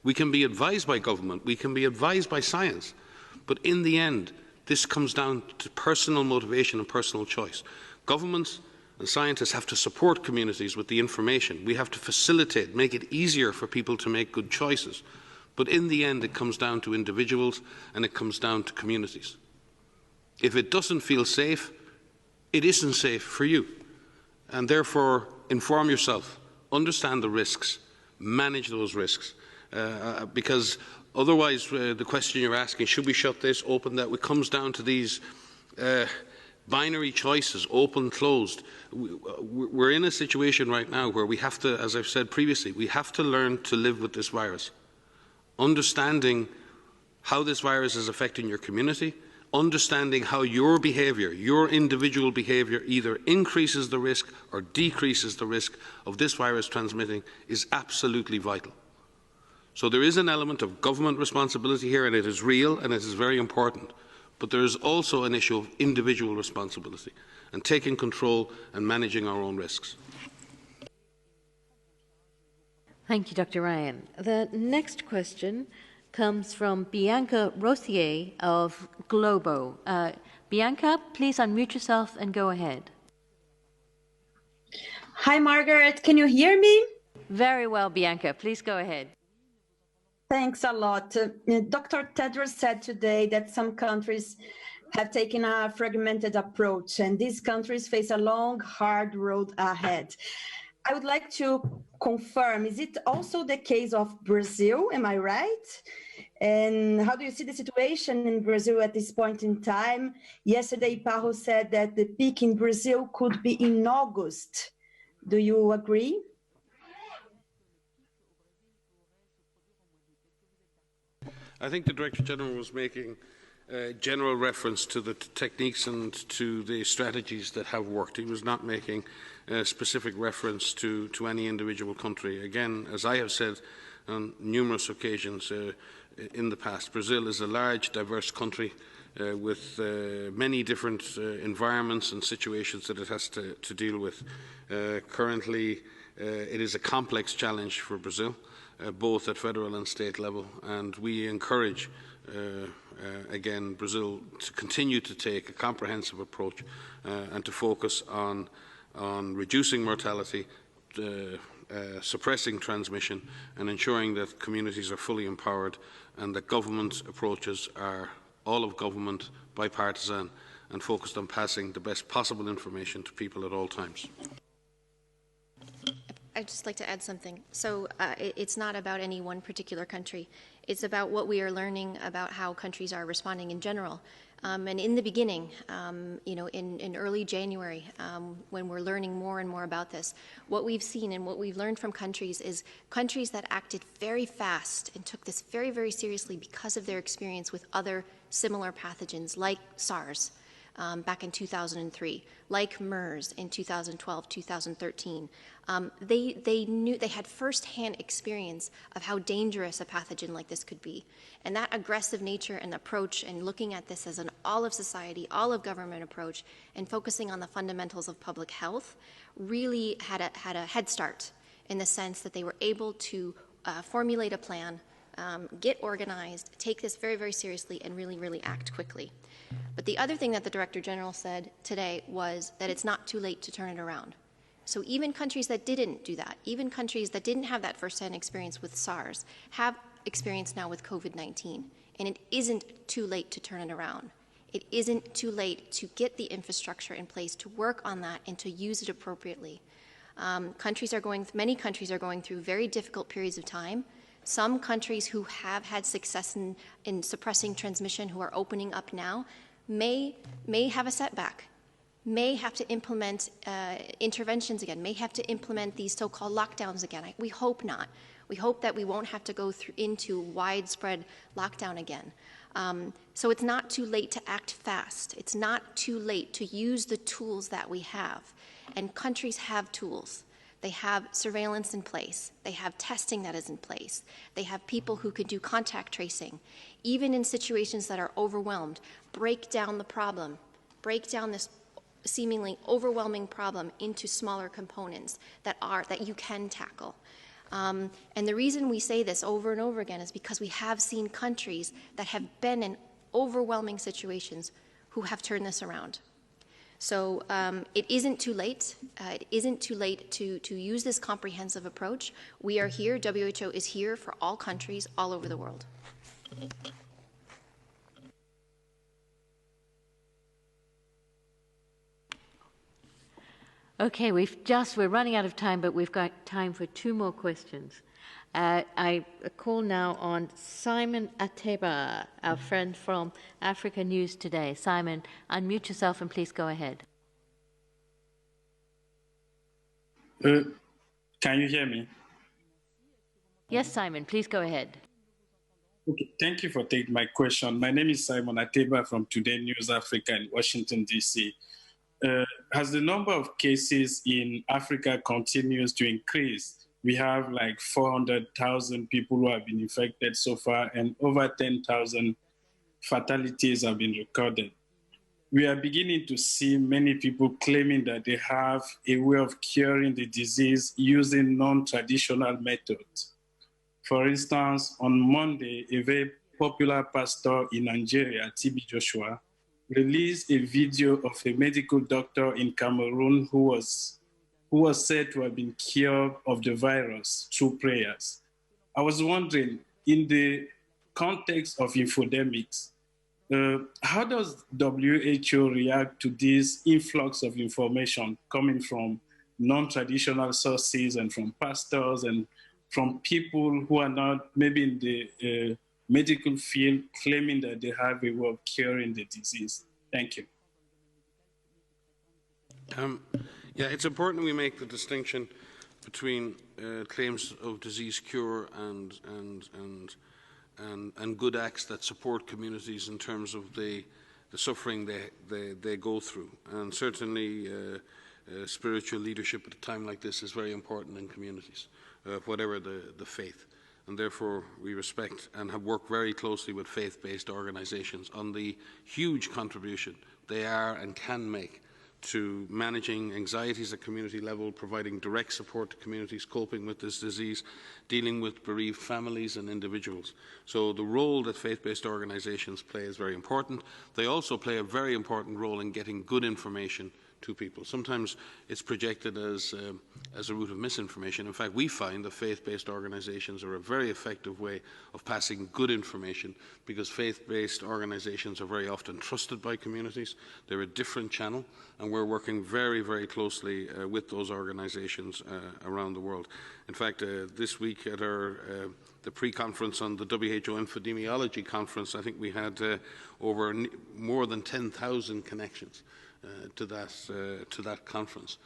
We can be advised by government. We can be advised by science. But in the end, this comes down to personal motivation and personal choice. Governments and scientists have to support communities with the information. We have to facilitate, make it easier for people to make good choices. But in the end, it comes down to individuals and it comes down to communities. If it doesn't feel safe, it isn't safe for you. And therefore, inform yourself, understand the risks, manage those risks. Because otherwise, the question you're asking, should we shut this, open that, it comes down to these binary choices, open, closed. We're in a situation right now where we have to, as I've said previously, we have to learn to live with this virus. Understanding how this virus is affecting your community, understanding how your behaviour, your individual behaviour either increases the risk or decreases the risk of this virus transmitting is absolutely vital. So there is an element of government responsibility here, and it is real and it is very important. But there is also an issue of individual responsibility and taking control and managing our own risks. Thank you, Dr. Ryan. The next question comes from Bianca Rothier of Globo. Bianca, please unmute yourself and go ahead. Hi, Margaret. Can you hear me? Very well, Bianca. Please go ahead. Thanks a lot. Dr. Tedros said today that some countries have taken a fragmented approach, and these countries face a long, hard road ahead. I would like to confirm, is it also the case of Brazil? Am I right? And how do you see the situation in Brazil at this point in time? Yesterday, Parro said that the peak in Brazil could be in August. Do you agree? I think the Director General was making general reference to the techniques and to the strategies that have worked. He was not making specific reference to any individual country. Again, as I have said on numerous occasions in the past, Brazil is a large, diverse country with many different environments and situations that it has to deal with. Currently, it is a complex challenge for Brazil, both at federal and state level, and we encourage again, Brazil to continue to take a comprehensive approach and to focus on reducing mortality, suppressing transmission, and ensuring that communities are fully empowered and that government approaches are all of government, bipartisan, and focused on passing the best possible information to people at all times. I'd just like to add something. So it's not about any one particular country. It's about what we are learning about how countries are responding in general. And in the beginning, in early January, when we're learning more and more about this, what we've seen and what we've learned from countries is countries that acted very fast and took this very, very seriously because of their experience with other similar pathogens like SARS back in 2003, like MERS in 2012, 2013. They had firsthand experience of how dangerous a pathogen like this could be. And that aggressive nature and approach and looking at this as an all of society, all of government approach and focusing on the fundamentals of public health really had a head start in the sense that they were able to formulate a plan, get organized, take this very, very seriously and really, really act quickly. But the other thing that the Director General said today was that it's not too late to turn it around. So even countries that didn't do that, even countries that didn't have that firsthand experience with SARS, have experience now with COVID-19. And it isn't too late to turn it around. It isn't too late to get the infrastructure in place to work on that and to use it appropriately. Many countries are going through very difficult periods of time. Some countries who have had success in suppressing transmission, who are opening up now, may have a setback, may have to implement interventions again, may have to implement these so-called lockdowns again. We hope not. We hope that we won't have to go into widespread lockdown again. So it's not too late to act fast. It's not too late to use the tools that we have. And countries have tools. They have surveillance in place. They have testing that is in place. They have people who can do contact tracing. Even in situations that are overwhelmed, break down the problem, break down this seemingly overwhelming problem into smaller components that you can tackle. And the reason we say this over and over again is because we have seen countries that have been in overwhelming situations who have turned this around. So it isn't too late. It isn't too late to use this comprehensive approach. We are here, WHO is here for all countries all over the world. Okay, we're running out of time, but we've got time for two more questions. I call now on Simon Ateba, our friend from Africa News Today. Simon, unmute yourself and please go ahead. Can you hear me? Yes, Simon, please go ahead. Okay, thank you for taking my question. My name is Simon Ateba from Today News Africa in Washington, D.C. As the number of cases in Africa continues to increase, we have like 400,000 people who have been infected so far, and over 10,000 fatalities have been recorded. We are beginning to see many people claiming that they have a way of curing the disease using non-traditional methods. For instance, on Monday, a very popular pastor in Nigeria, TB Joshua, released a video of a medical doctor in Cameroon who was said to have been cured of the virus through prayers. I was wondering, in the context of infodemics, how does WHO react to this influx of information coming from non-traditional sources and from pastors and from people who are not maybe in the medical field claiming that they have a way of curing the disease? Thank you. Yeah, it's important we make the distinction between claims of disease cure and good acts that support communities in terms of the suffering they go through. And certainly spiritual leadership at a time like this is very important in communities, whatever the faith. And therefore we respect and have worked very closely with faith-based organisations on the huge contribution they are and can make to managing anxieties at community level, providing direct support to communities coping with this disease, dealing with bereaved families and individuals. So the role that faith-based organisations play is very important. They also play a very important role in getting good information to people. Sometimes it's projected as a route of misinformation. In fact, we find that faith-based organizations are a very effective way of passing good information, because faith-based organizations are very often trusted by communities. They're a different channel, and we're working very, very closely with those organizations around the world. In fact, this week at the pre-conference on the WHO Infodemic conference, I think we had over more than 10,000 connections to that conference.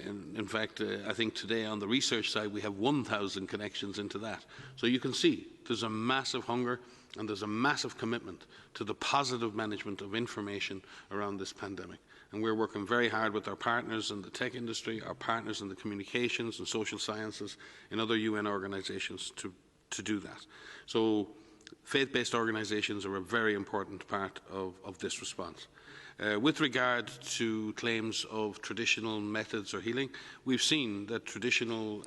In fact, I think today on the research side we have 1,000 connections into that. So you can see there's a massive hunger and there's a massive commitment to the positive management of information around this pandemic. And we're working very hard with our partners in the tech industry, our partners in the communications and social sciences, and other UN organizations to do that. So faith-based organizations are a very important part of this response. With regard to claims of traditional methods or healing, we've seen that traditional,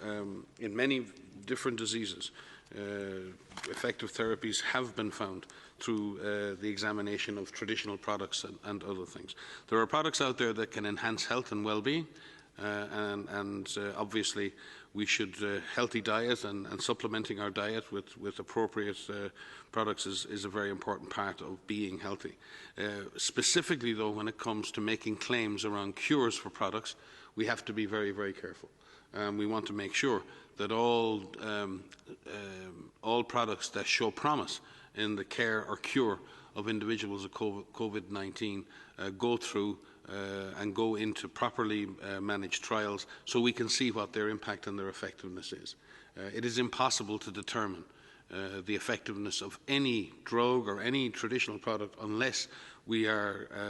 in many different diseases, effective therapies have been found through the examination of traditional products and other things. There are products out there that can enhance health and well-being, and obviously we should healthy diet and supplementing our diet with appropriate products is a very important part of being healthy. Specifically though, when it comes to making claims around cures for products, we have to be very, very careful. We want to make sure that all products that show promise in the care or cure of individuals with COVID-19 go through and go into properly managed trials so we can see what their impact and their effectiveness is. It is impossible to determine the effectiveness of any drug or any traditional product unless we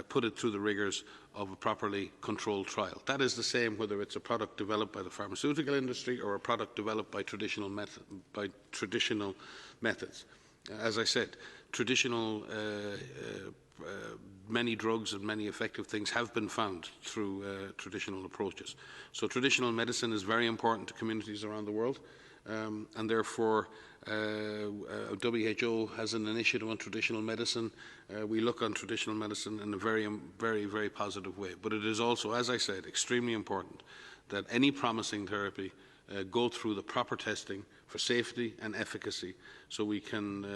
put it through the rigours of a properly controlled trial. That is the same whether it's a product developed by the pharmaceutical industry or a product developed by traditional methods. As I said, many drugs and many effective things have been found through traditional approaches. So traditional medicine is very important to communities around the world, and therefore WHO has an initiative on traditional medicine. We look on traditional medicine in a very, very, very positive way. But it is also, as I said, extremely important that any promising therapy go through the proper testing for safety and efficacy so we can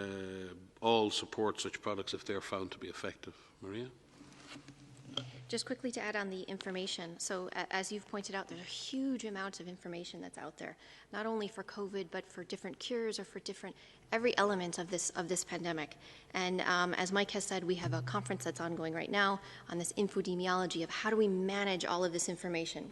all support such products if they're found to be effective. Maria? Just quickly to add on the information. So as you've pointed out, there's a huge amount of information that's out there, not only for COVID, but for different cures or for every element of this pandemic. And as Mike has said, we have a conference that's ongoing right now on this infodemiology of how do we manage all of this information.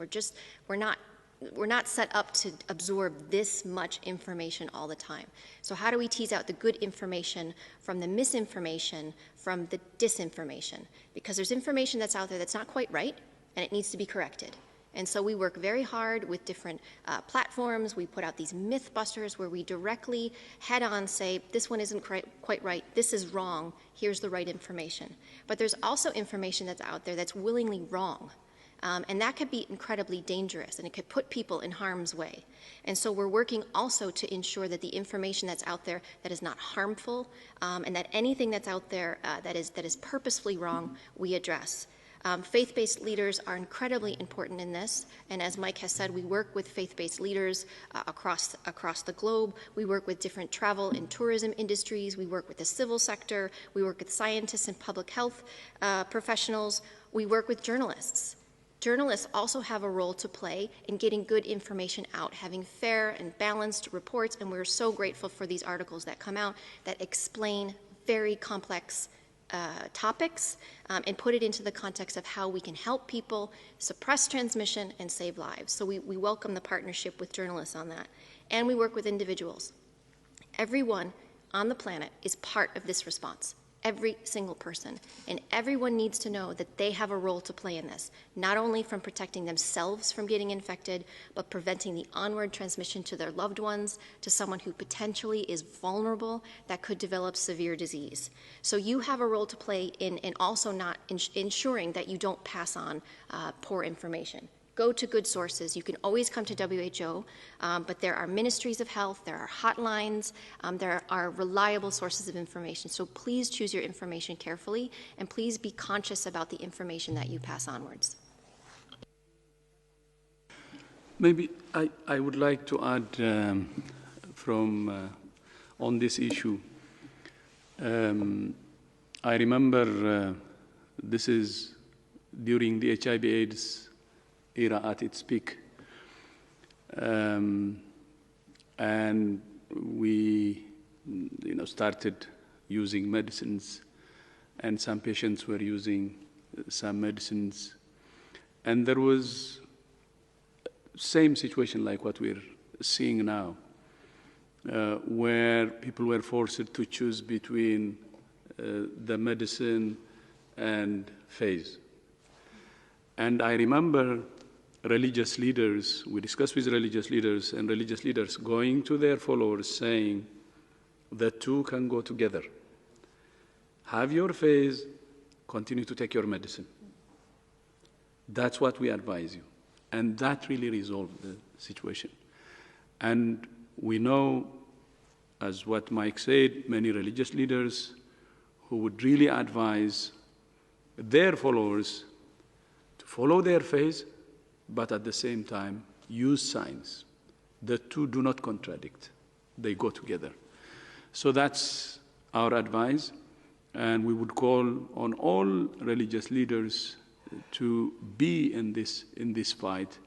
We're not set up to absorb this much information all the time. So how do we tease out the good information from the misinformation, from the disinformation? Because there's information that's out there that's not quite right, and it needs to be corrected. And so we work very hard with different platforms. We put out these myth busters where we directly head-on say, this one isn't quite right, this is wrong, here's the right information. But there's also information that's out there that's willingly wrong. And that could be incredibly dangerous, and it could put people in harm's way. And so we're working also to ensure that the information that's out there that is not harmful, and that anything that's out there that is purposefully wrong, we address. Faith-based leaders are incredibly important in this, and as Mike has said, we work with faith-based leaders across the globe. We work with different travel and tourism industries. We work with the civil sector. We work with scientists and public health professionals. We work with journalists. Journalists also have a role to play in getting good information out, having fair and balanced reports, and we're so grateful for these articles that come out that explain very complex topics and put it into the context of how we can help people suppress transmission and save lives. So we welcome the partnership with journalists on that. And we work with individuals. Everyone on the planet is part of this response. Every single person. And everyone needs to know that they have a role to play in this, not only from protecting themselves from getting infected, but preventing the onward transmission to their loved ones, to someone who potentially is vulnerable that could develop severe disease. So you have a role to play in also not ensuring that you don't pass on poor information. Go to good sources. You can always come to WHO, but there are ministries of health, there are hotlines, there are reliable sources of information. So please choose your information carefully, and please be conscious about the information that you pass onwards. Maybe I would like to add on this issue. I remember this is during the HIV/AIDS era at its peak. And we started using medicines, and some patients were using some medicines. And there was same situation like what we're seeing now, where people were forced to choose between the medicine and faith. And I remember religious leaders, we discussed with religious leaders, and religious leaders going to their followers saying, the two can go together. Have your faith, continue to take your medicine. That's what we advise you. And that really resolved the situation. And we know, as what Mike said, many religious leaders who would really advise their followers to follow their faith, but at the same time use science. The two do not contradict. They go together. So that's our advice, and we would call on all religious leaders to be in this fight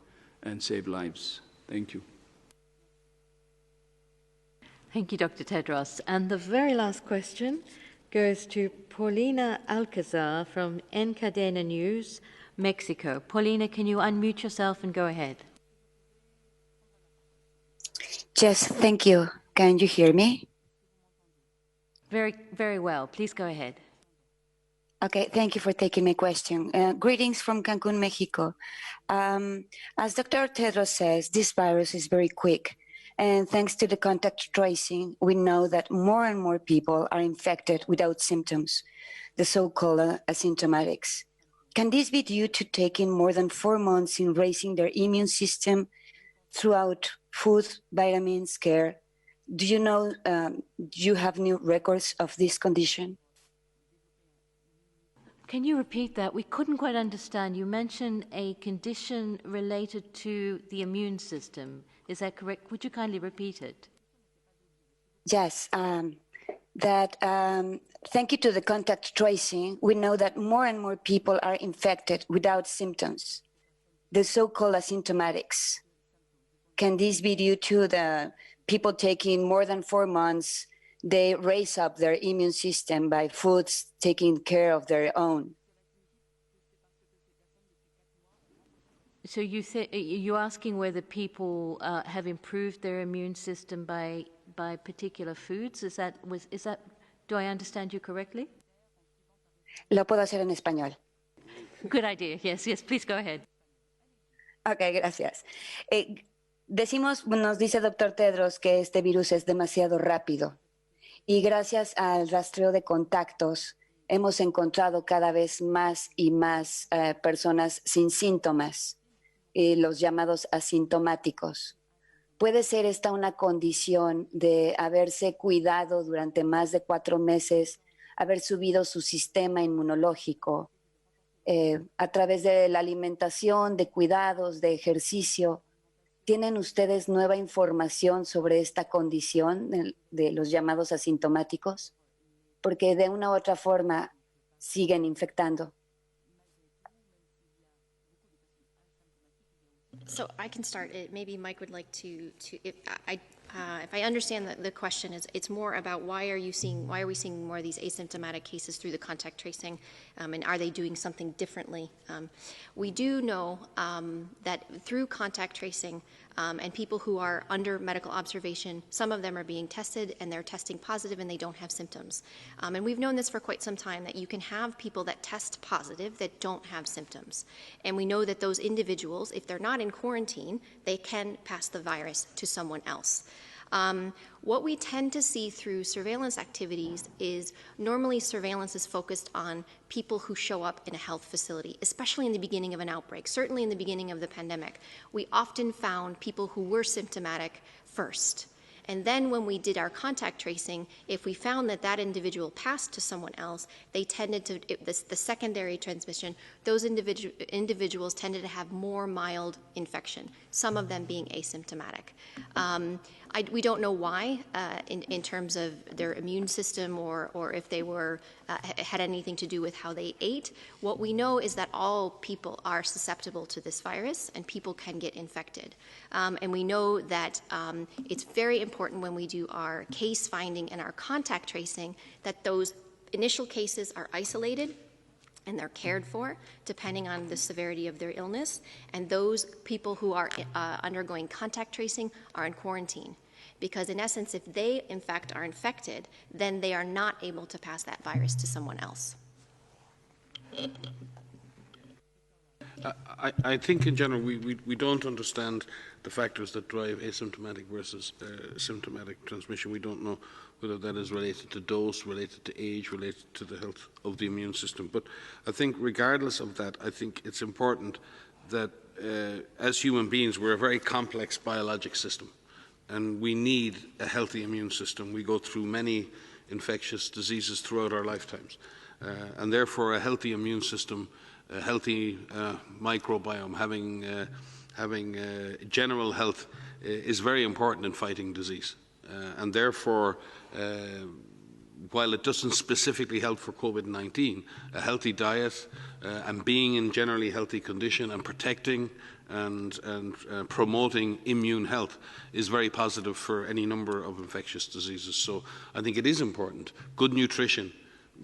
and save lives. Thank you. Thank you, Dr. Tedros. And the very last question goes to Paulina Alcazar from Encadena News, Mexico. Paulina, can you unmute yourself and go ahead? Yes, thank you. Can you hear me? Very, very well. Please go ahead. Okay, thank you for taking my question. Greetings from Cancun, Mexico. As Dr. Tedros says, this virus is very quick. And thanks to the contact tracing, we know that more and more people are infected without symptoms, the so-called asymptomatics. Can this be due to taking more than 4 months in raising their immune system throughout food, vitamins, care? Do you know, do you have new records of this condition? Can you repeat that? We couldn't quite understand. You mentioned a condition related to the immune system. Is that correct? Would you kindly repeat it? Yes. Thank you to the contact tracing, we know that more and more people are infected without symptoms, the so-called asymptomatics. Can this be due to the people taking more than 4 months, they raise up their immune system by foods, taking care of their own? So you're asking whether people have improved their immune system by particular foods? Is that, do I understand you correctly? Lo puedo hacer en español. Good idea. Yes, please go ahead. Ok, gracias. Nos dice Dr. Tedros que este virus es demasiado rápido y gracias al rastreo de contactos hemos encontrado cada vez más y más personas sin síntomas, los llamados asintomáticos. ¿Puede ser esta una condición de haberse cuidado durante más de 4 meses, haber subido su sistema inmunológico a través de la alimentación, de cuidados, de ejercicio? ¿Tienen ustedes nueva información sobre esta condición de los llamados asintomáticos? Porque de una u otra forma siguen infectando. So I can start. Maybe Mike would like to if I understand that the question is, it's more about why are we seeing more of these asymptomatic cases through the contact tracing, and are they doing something differently? We do know that through contact tracing and people who are under medical observation, some of them are being tested and they're testing positive and they don't have symptoms. And we've known this for quite some time, that you can have people that test positive that don't have symptoms. And we know that those individuals, if they're not in quarantine, they can pass the virus to someone else. What we tend to see through surveillance activities is normally surveillance is focused on people who show up in a health facility, especially in the beginning of an outbreak. Certainly in the beginning of the pandemic, we often found people who were symptomatic first. And then when we did our contact tracing, if we found that that individual passed to someone else, they tended to, the secondary transmission, those individuals tended to have more mild infection, some of them being asymptomatic. We don't know why in terms of their immune system or if they were had anything to do with how they ate. What we know is that all people are susceptible to this virus and people can get infected. And we know that it's very important when we do our case finding and our contact tracing that those initial cases are isolated and they're cared for depending on the severity of their illness. And those people who are undergoing contact tracing are in quarantine. Because in essence, if they in fact are infected, then they are not able to pass that virus to someone else. I think in general we don't understand the factors that drive asymptomatic versus symptomatic transmission. We don't know whether that is related to dose, related to age, related to the health of the immune system. But I think regardless of that, I think it's important that as human beings, we're a very complex biologic system. And we need a healthy immune system. We go through many infectious diseases throughout our lifetimes. And therefore, a healthy immune system, a healthy microbiome, having general health is very important in fighting disease. And therefore, while it doesn't specifically help for COVID-19, a healthy diet and being in generally healthy condition and protecting and promoting immune health is very positive for any number of infectious diseases. So I think it is important. Good nutrition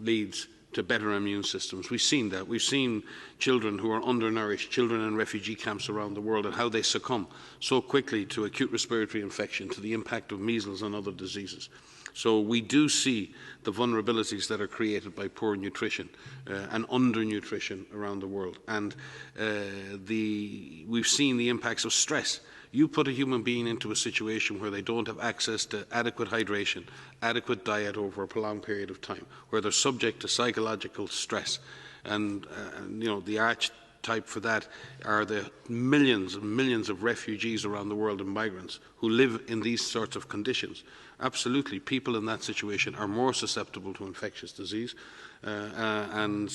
leads to better immune systems. We've seen that. We've seen children who are undernourished, children in refugee camps around the world, and how they succumb so quickly to acute respiratory infection, to the impact of measles and other diseases. So we do see the vulnerabilities that are created by poor nutrition and undernutrition around the world. And we've seen the impacts of stress. You put a human being into a situation where they don't have access to adequate hydration, adequate diet over a prolonged period of time, where they're subject to psychological stress. And you know, the archetype for that are the millions and millions of refugees around the world and migrants who live in these sorts of conditions. Absolutely, people in that situation are more susceptible to infectious disease. And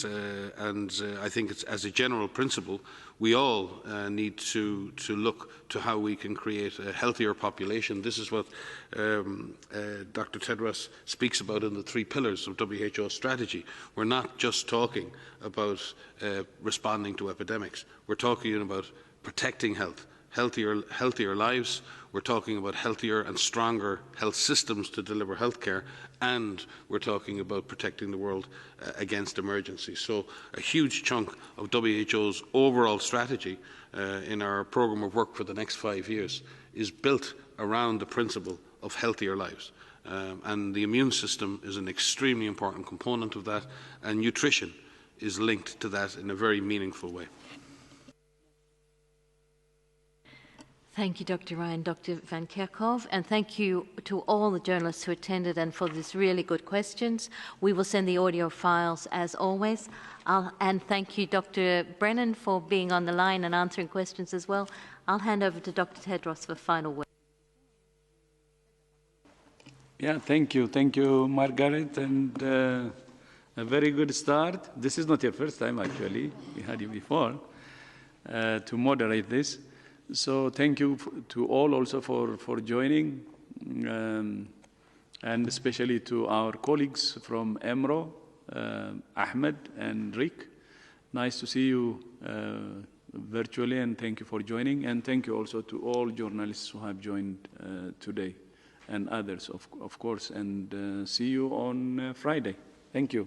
I think it's, as a general principle, we all need to look to how we can create a healthier population. This is what Dr. Tedros speaks about in the 3 pillars of WHO strategy. We're not just talking about responding to epidemics. We're talking about protecting health, healthier lives. We're talking about healthier and stronger health systems to deliver health care, and we're talking about protecting the world against emergencies. So a huge chunk of WHO's overall strategy in our programme of work for the next 5 years is built around the principle of healthier lives. And the immune system is an extremely important component of that, and nutrition is linked to that in a very meaningful way. Thank you, Dr. Ryan, Dr. Van Kerkhove, and thank you to all the journalists who attended and for these really good questions. We will send the audio files as always. And thank you, Dr. Brennan, for being on the line and answering questions as well. I'll hand over to Dr. Tedros for final word. Yeah, thank you. Thank you, Margaret, and a very good start. This is not your first time, actually. We had you before to moderate this. So thank you to all also for joining, and especially to our colleagues from EMRO, Ahmed and Rick. Nice to see you virtually, and thank you for joining. And thank you also to all journalists who have joined today, and others, of course. And see you on Friday. Thank you.